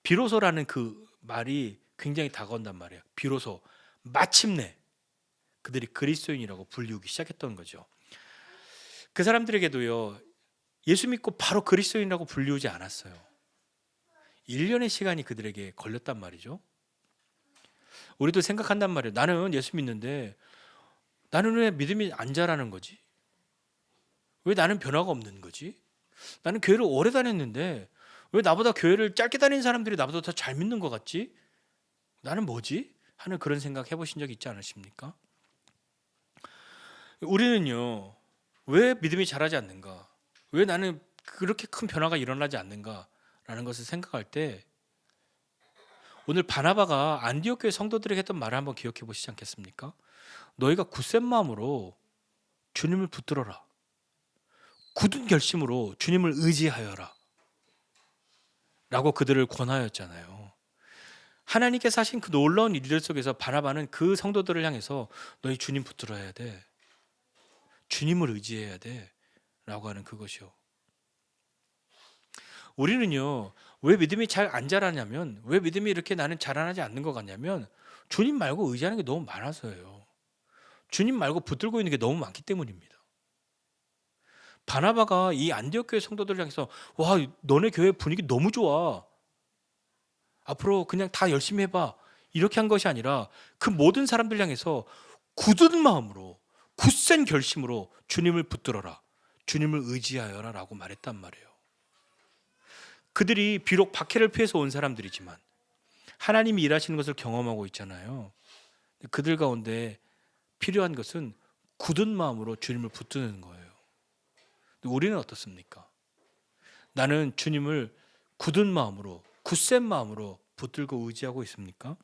비로소라는 그 말이 굉장히 다가온단 말이에요. 비로소, 마침내 그들이 그리스도인이라고 불리우기 시작했던 거죠. 그 사람들에게도요, 예수 믿고 바로 그리스도인이라고 불리우지 않았어요. 1년의 시간이 그들에게 걸렸단 말이죠. 우리도 생각한단 말이에요. 나는 예수 믿는데 나는 왜 믿음이 안 자라는 거지? 왜 나는 변화가 없는 거지? 나는 교회를 오래 다녔는데 왜 나보다 교회를 짧게 다니는 사람들이 나보다 더 잘 믿는 것 같지? 나는 뭐지? 하는 그런 생각 해보신 적 있지 않으십니까? 우리는요, 왜 믿음이 자라지 않는가? 왜 나는 그렇게 큰 변화가 일어나지 않는가? 라는 것을 생각할 때 오늘 바나바가 안디옥 교회 성도들에게 했던 말을 한번 기억해 보시지 않겠습니까? 너희가 굳센 마음으로 주님을 붙들어라. 굳은 결심으로 주님을 의지하여라. 라고 그들을 권하였잖아요. 하나님께서 하신 그 놀라운 일들 속에서 바나바는 그 성도들을 향해서 너희 주님 붙들어야 돼. 주님을 의지해야 돼. 라고 하는 그것이요. 우리는요, 왜 믿음이 잘 안 자라냐면, 왜 믿음이 이렇게 나는 자라나지 않는 것 같냐면, 주님 말고 의지하는 게 너무 많아서예요. 주님 말고 붙들고 있는 게 너무 많기 때문입니다. 바나바가 이 안디옥 교회 성도들을 향해서 와, 너네 교회 분위기 너무 좋아. 앞으로 그냥 다 열심히 해봐. 이렇게 한 것이 아니라 그 모든 사람들 향해서 굳은 마음으로, 굳센 결심으로 주님을 붙들어라. 주님을 의지하여라 라고 말했단 말이에요. 그들이 비록 박해를 피해서 온 사람들이지만 하나님이 일하시는 것을 경험하고 있잖아요. 그들 가운데 필요한 것은 굳은 마음으로 주님을 붙드는 거예요. 우리는 어떻습니까? 나는 주님을 굳은 마음으로, 굳센 마음으로 붙들고 의지하고 있습니까?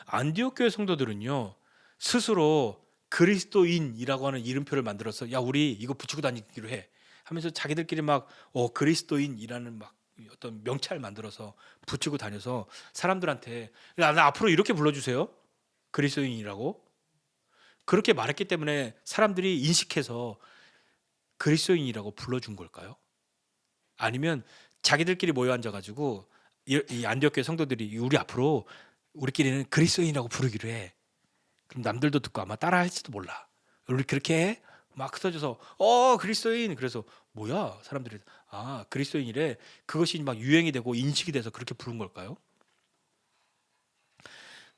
안디옥 교회 성도들은요, 스스로 그리스도인이라고 하는 이름표를 만들어서 야, 우리 이거 붙이고 다니기로 해 하면서 자기들끼리 막 그리스도인이라는 막 어떤 명찰 만들어서 붙이고 다녀서 사람들한테 나 앞으로 이렇게 불러주세요. 그리스도인이라고. 그렇게 말했기 때문에 사람들이 인식해서 그리스도인이라고 불러준 걸까요? 아니면 자기들끼리 모여 앉아가지고 이 안디옥 교회 성도들이 우리 앞으로 우리끼리는 그리스도인이라고 부르기로 해. 그럼 남들도 듣고 아마 따라 할지도 몰라. 우리 그렇게 해? 막 흩어져서 그리스도인. 그래서 뭐야? 사람들이 그리스도인이래. 그것이 막 유행이 되고 인식이 돼서 그렇게 부른 걸까요?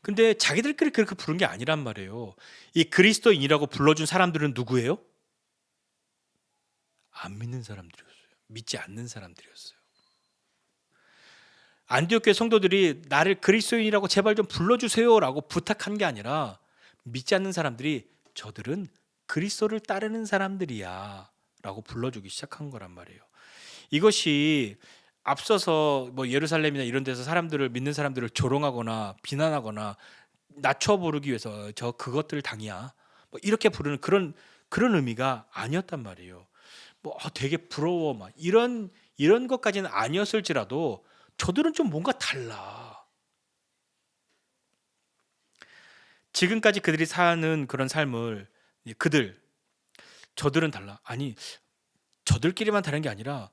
근데 자기들끼리 그렇게 부른 게 아니란 말이에요. 이 그리스도인이라고 불러준 사람들은 누구예요? 안 믿는 사람들이었어요. 믿지 않는 사람들이었어요. 안디옥 교회 성도들이 나를 그리스도인이라고 제발 좀 불러주세요라고 부탁한 게 아니라 믿지 않는 사람들이 저들은 그리스도를 따르는 사람들이야 라고 불러주기 시작한 거란 말이에요. 이것이 앞서서 뭐 예루살렘이나 이런 데서 사람들을 믿는 사람들을 조롱하거나 비난하거나 낮춰 부르기 위해서 저 그것들 당이야 뭐 이렇게 부르는 그런 의미가 아니었단 말이에요. 뭐 되게 부러워 막 이런 것까지는 아니었을지라도 저들은 좀 뭔가 달라. 지금까지 그들이 사는 그런 삶을 저들은 달라. 아니 저들끼리만 다른 게 아니라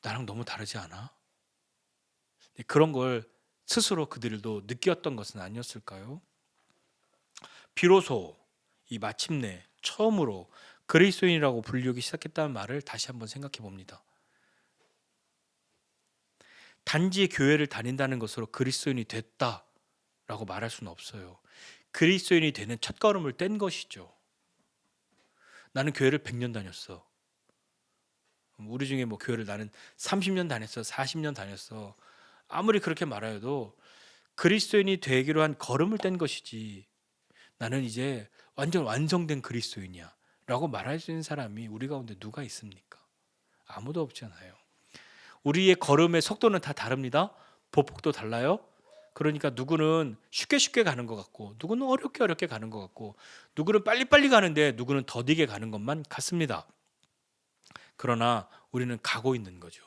나랑 너무 다르지 않아? 그런 걸 스스로 그들도 느꼈던 것은 아니었을까요? 비로소 이 마침내 처음으로 그리스도인이라고 불리우기 시작했다는 말을 다시 한번 생각해 봅니다. 단지 교회를 다닌다는 것으로 그리스도인이 됐다라고 말할 수는 없어요. 그리스도인이 되는 첫걸음을 뗀 것이죠. 나는 교회를 100년 다녔어. 우리 중에 뭐 교회를 나는 30년 다녔어, 40년 다녔어. 아무리 그렇게 말하여도 그리스도인이 되기로 한 걸음을 뗀 것이지. 나는 이제 완전 완성된 그리스도인이야 라고 말할 수 있는 사람이 우리 가운데 누가 있습니까? 아무도 없잖아요. 우리의 걸음의 속도는 다 다릅니다. 보폭도 달라요. 그러니까 누구는 쉽게 가는 것 같고 누구는 어렵게 가는 것 같고 누구는 빨리 가는데 누구는 더디게 가는 것만 같습니다. 그러나 우리는 가고 있는 거죠.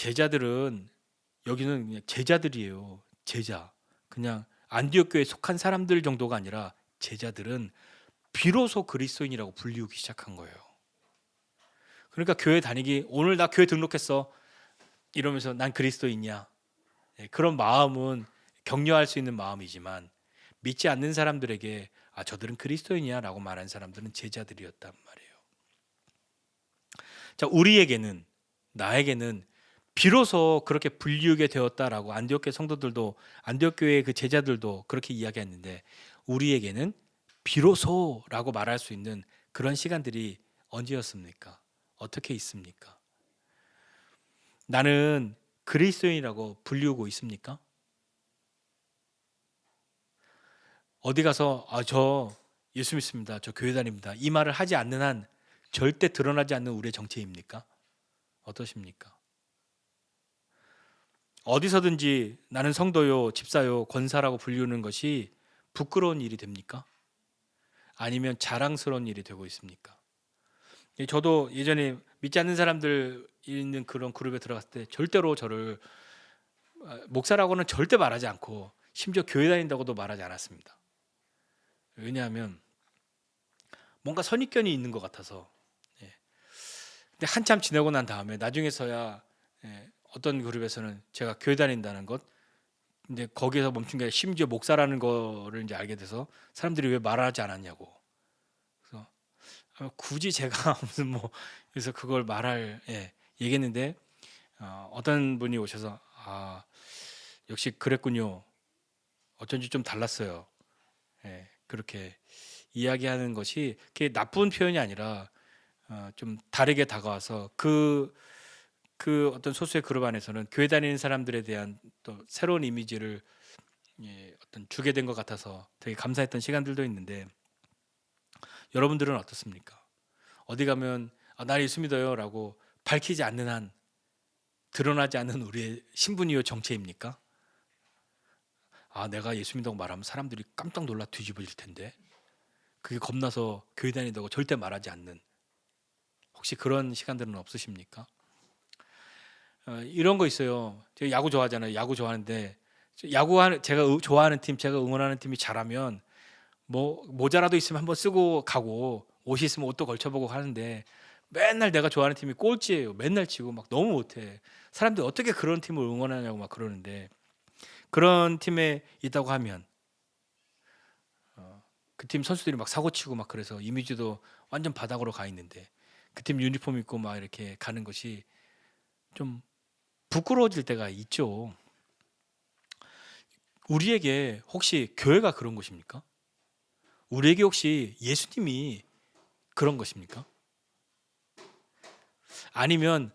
제자들은 여기는 그냥 제자들이에요. 제자. 그냥 안디옥 교회에 속한 사람들 정도가 아니라 제자들은 비로소 그리스도인이라고 불리우기 시작한 거예요. 그러니까 교회 다니기 오늘 나 교회 등록했어 이러면서 난 그리스도인이야. 그런 마음은 격려할 수 있는 마음이지만 믿지 않는 사람들에게 저들은 그리스도인이야 라고 말한 사람들은 제자들이었단 말이에요. 자, 우리에게는 나에게는 비로소 그렇게 불리우게 되었다라고 안디옥 교회 성도들도 안디옥 교회의 그 제자들도 그렇게 이야기했는데 우리에게는 비로소라고 말할 수 있는 그런 시간들이 언제였습니까? 어떻게 있습니까? 나는 그리스도인이라고 불리우고 있습니까? 어디 가서 저 예수 믿습니다. 저 교회 다닙니다. 이 말을 하지 않는 한 절대 드러나지 않는 우리의 정체입니까? 어떠십니까? 어디서든지 나는 성도요, 집사요, 권사라고 불리우는 것이 부끄러운 일이 됩니까? 아니면 자랑스러운 일이 되고 있습니까? 저도 예전에 믿지 않는 사람들 있는 그런 그룹에 들어갔을 때 절대로 저를 목사라고는 절대 말하지 않고 심지어 교회 다닌다고도 말하지 않았습니다. 왜냐하면 뭔가 선입견이 있는 것 같아서. 근데 한참 지나고 난 다음에 나중에서야 어떤 그룹에서는 제가 교회 다닌다는 것, 이제 거기에서 멈춘 게 심지어 목사라는 거를 이제 알게 돼서 사람들이 왜 말하지 않았냐고. 그래서 굳이 제가 무슨 그래서 그걸 말할 얘기했는데 어떤 분이 오셔서 역시 그랬군요. 어쩐지 좀 달랐어요. 그렇게 이야기하는 것이 그게 나쁜 표현이 아니라 좀 다르게 다가와서 그 어떤 소수의 그룹 안에서는 교회 다니는 사람들에 대한 또 새로운 이미지를 어떤 주게 된 것 같아서 되게 감사했던 시간들도 있는데 여러분들은 어떻습니까? 어디 가면 나 예수 믿어요라고 밝히지 않는 한 드러나지 않는 우리의 신분이요 정체입니까? 내가 예수 믿다고 말하면 사람들이 깜짝 놀라 뒤집어질 텐데 그게 겁나서 교회 다닌다고 절대 말하지 않는 혹시 그런 시간들은 없으십니까? 이런 거 있어요. 제가 야구 좋아하잖아요. 야구 좋아하는데 제가 좋아하는 팀, 제가 응원하는 팀이 잘하면 모자라도 있으면 한번 쓰고 가고 옷이 있으면 옷도 걸쳐보고 하는데 맨날 내가 좋아하는 팀이 꼴찌예요. 맨날 지고 막 너무 못해. 사람들이 어떻게 그런 팀을 응원하냐고 막 그러는데 그런 팀에 있다고 하면 그 팀 선수들이 막 사고치고 막 그래서 이미지도 완전 바닥으로 가 있는데 그 팀 유니폼 입고 막 이렇게 가는 것이 좀 부끄러워질 때가 있죠. 우리에게 혹시 교회가 그런 것입니까? 우리에게 혹시 예수님이 그런 것입니까? 아니면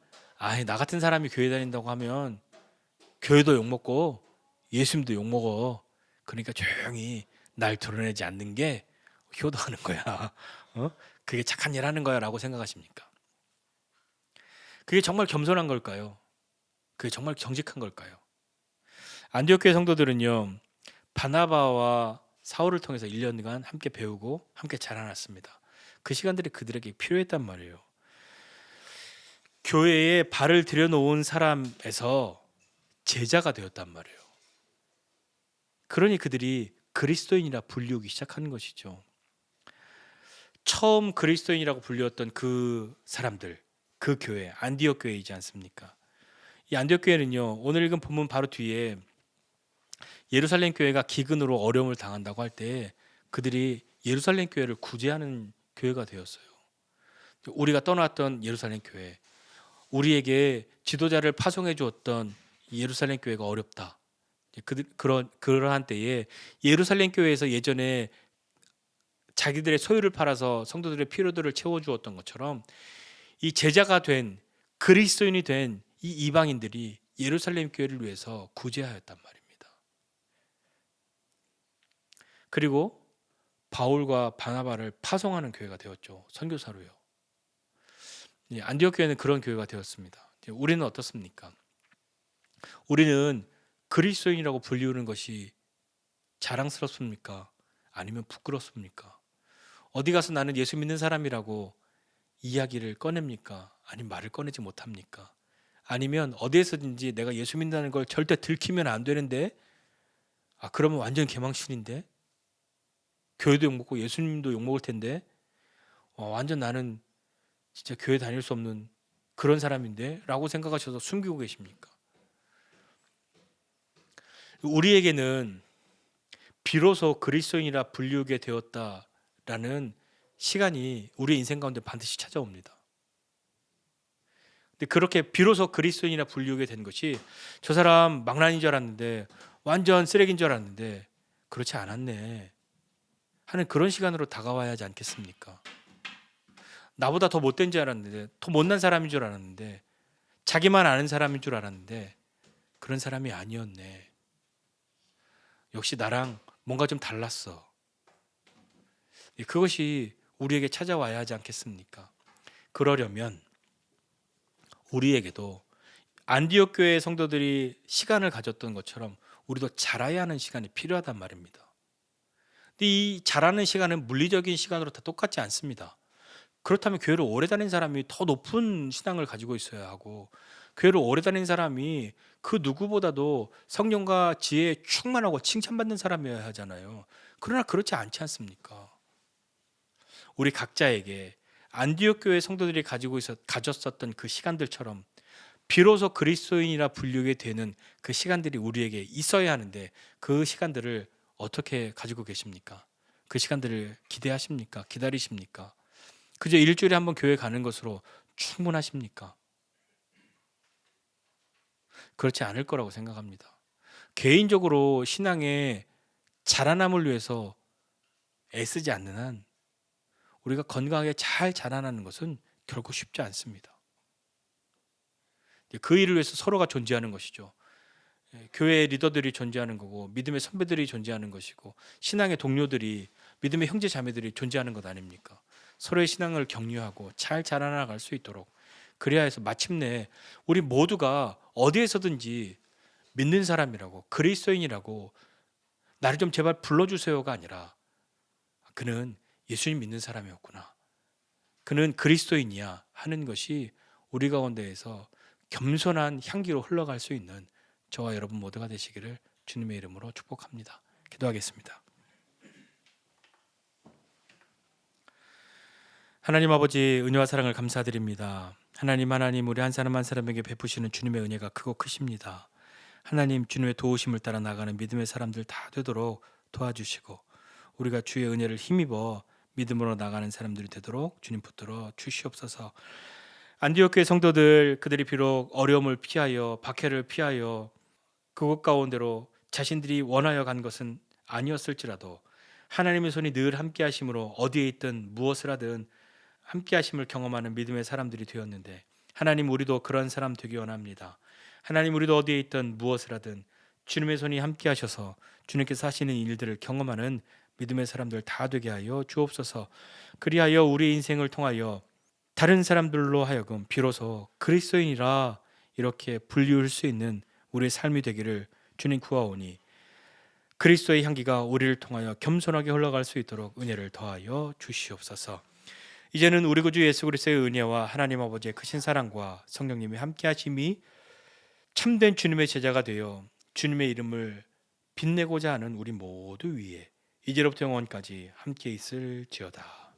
나 같은 사람이 교회 다닌다고 하면 교회도 욕먹고 예수님도 욕먹어. 그러니까 조용히 날 드러내지 않는 게 효도하는 거야. 그게 착한 일 하는 거야 라고 생각하십니까? 그게 정말 겸손한 걸까요? 그게 정말 정직한 걸까요? 안디옥 교회 성도들은요. 바나바와 사울을 통해서 1년간 함께 배우고 함께 자라났습니다. 그 시간들이 그들에게 필요했단 말이에요. 교회에 발을 들여놓은 사람에서 제자가 되었단 말이에요. 그러니 그들이 그리스도인이라 불리우기 시작하는 것이죠. 처음 그리스도인이라고 불리웠던 그 사람들, 그 교회, 안디옥 교회이지 않습니까? 이 안디옥 교회는요. 오늘 읽은 본문 바로 뒤에 예루살렘 교회가 기근으로 어려움을 당한다고 할 때 그들이 예루살렘 교회를 구제하는 교회가 되었어요. 우리가 떠났던 예루살렘 교회, 우리에게 지도자를 파송해 주었던 예루살렘 교회가 어렵다. 그러한 때에 예루살렘 교회에서 예전에 자기들의 소유를 팔아서 성도들의 필요들을 채워주었던 것처럼 이 제자가 된 그리스도인이 된 이 이방인들이 예루살렘 교회를 위해서 구제하였단 말입니다. 그리고 바울과 바나바를 파송하는 교회가 되었죠. 선교사로요. 안디옥 교회는 그런 교회가 되었습니다. 우리는 어떻습니까? 우리는 그리스도인이라고 불리우는 것이 자랑스럽습니까? 아니면 부끄럽습니까? 어디 가서 나는 예수 믿는 사람이라고 이야기를 꺼냅니까? 아니면 말을 꺼내지 못합니까? 아니면 어디에서든지 내가 예수 믿는다는 걸 절대 들키면 안 되는데, 그러면 완전 개망신인데, 교회도 욕먹고 예수님도 욕먹을 텐데, 완전 나는 진짜 교회 다닐 수 없는 그런 사람인데 라고 생각하셔서 숨기고 계십니까? 우리에게는 비로소 그리스도인이라 불리우게 되었다라는 시간이 우리 인생 가운데 반드시 찾아옵니다. 근데 그렇게 비로소 그리스도인이라 불리우게 된 것이, 저 사람 망나니인 줄 알았는데, 완전 쓰레기인 줄 알았는데 그렇지 않았네 하는 그런 시간으로 다가와야 하지 않겠습니까? 나보다 더 못된 줄 알았는데, 더 못난 사람인 줄 알았는데, 자기만 아는 사람인 줄 알았는데 그런 사람이 아니었네. 역시 나랑 뭔가 좀 달랐어. 그것이 우리에게 찾아와야 하지 않겠습니까? 그러려면 우리에게도 안디옥 교회의 성도들이 시간을 가졌던 것처럼 우리도 자라야 하는 시간이 필요하단 말입니다. 근데 이 자라는 시간은 물리적인 시간으로 다 똑같지 않습니다. 그렇다면 교회를 오래 다닌 사람이 더 높은 신앙을 가지고 있어야 하고, 교회를 오래 다닌 사람이 그 누구보다도 성령과 지혜에 충만하고 칭찬받는 사람이어야 하잖아요. 그러나 그렇지 않지 않습니까? 우리 각자에게 안디옥 교회 성도들이 가졌었던 그 시간들처럼 비로소 그리스도인이라 불리게 되는 그 시간들이 우리에게 있어야 하는데, 그 시간들을 어떻게 가지고 계십니까? 그 시간들을 기대하십니까? 기다리십니까? 그저 일주일에 한번 교회 가는 것으로 충분하십니까? 그렇지 않을 거라고 생각합니다. 개인적으로 신앙의 자라남을 위해서 애쓰지 않는 한 우리가 건강하게 잘 자라나는 것은 결코 쉽지 않습니다. 그 일을 위해서 서로가 존재하는 것이죠. 교회의 리더들이 존재하는 거고, 믿음의 선배들이 존재하는 것이고, 신앙의 동료들이, 믿음의 형제 자매들이 존재하는 것 아닙니까? 서로의 신앙을 격려하고 잘 자라나갈 수 있도록, 그래야 해서 마침내 우리 모두가 어디에서든지 믿는 사람이라고, 그리스도인이라고 나를 좀 제발 불러주세요가 아니라, 그는 예수님 믿는 사람이었구나, 그는 그리스도인이야 하는 것이 우리 가운데에서 겸손한 향기로 흘러갈 수 있는 저와 여러분 모두가 되시기를 주님의 이름으로 축복합니다. 기도하겠습니다. 하나님 아버지, 은혜와 사랑을 감사드립니다. 하나님 우리 한 사람 한 사람에게 베푸시는 주님의 은혜가 크고 크십니다. 하나님, 주님의 도우심을 따라 나가는 믿음의 사람들 다 되도록 도와주시고, 우리가 주의 은혜를 힘입어 믿음으로 나가는 사람들이 되도록 주님 붙들어 주시옵소서. 안디옥 교회 성도들, 그들이 비록 어려움을 피하여, 박해를 피하여 그곳 가운데로 자신들이 원하여 간 것은 아니었을지라도 하나님의 손이 늘 함께 하심으로 어디에 있든 무엇을 하든 함께 하심을 경험하는 믿음의 사람들이 되었는데, 하나님, 우리도 그런 사람 되기 원합니다. 하나님, 우리도 어디에 있든 무엇을 하든 주님의 손이 함께 하셔서 주님께서 하시는 일들을 경험하는 믿음의 사람들 다 되게 하여 주옵소서. 그리하여 우리 인생을 통하여 다른 사람들로 하여금 비로소 그리스도인이라 이렇게 불리울 수 있는 우리의 삶이 되기를 주님 구하오니, 그리스도의 향기가 우리를 통하여 겸손하게 흘러갈 수 있도록 은혜를 더하여 주시옵소서. 이제는 우리 구주 예수 그리스도의 은혜와 하나님 아버지의 크신 사랑과 성령님의 함께하심이 참된 주님의 제자가 되어 주님의 이름을 빛내고자 하는 우리 모두 위에 이제로부터 영원까지 함께 있을지어다.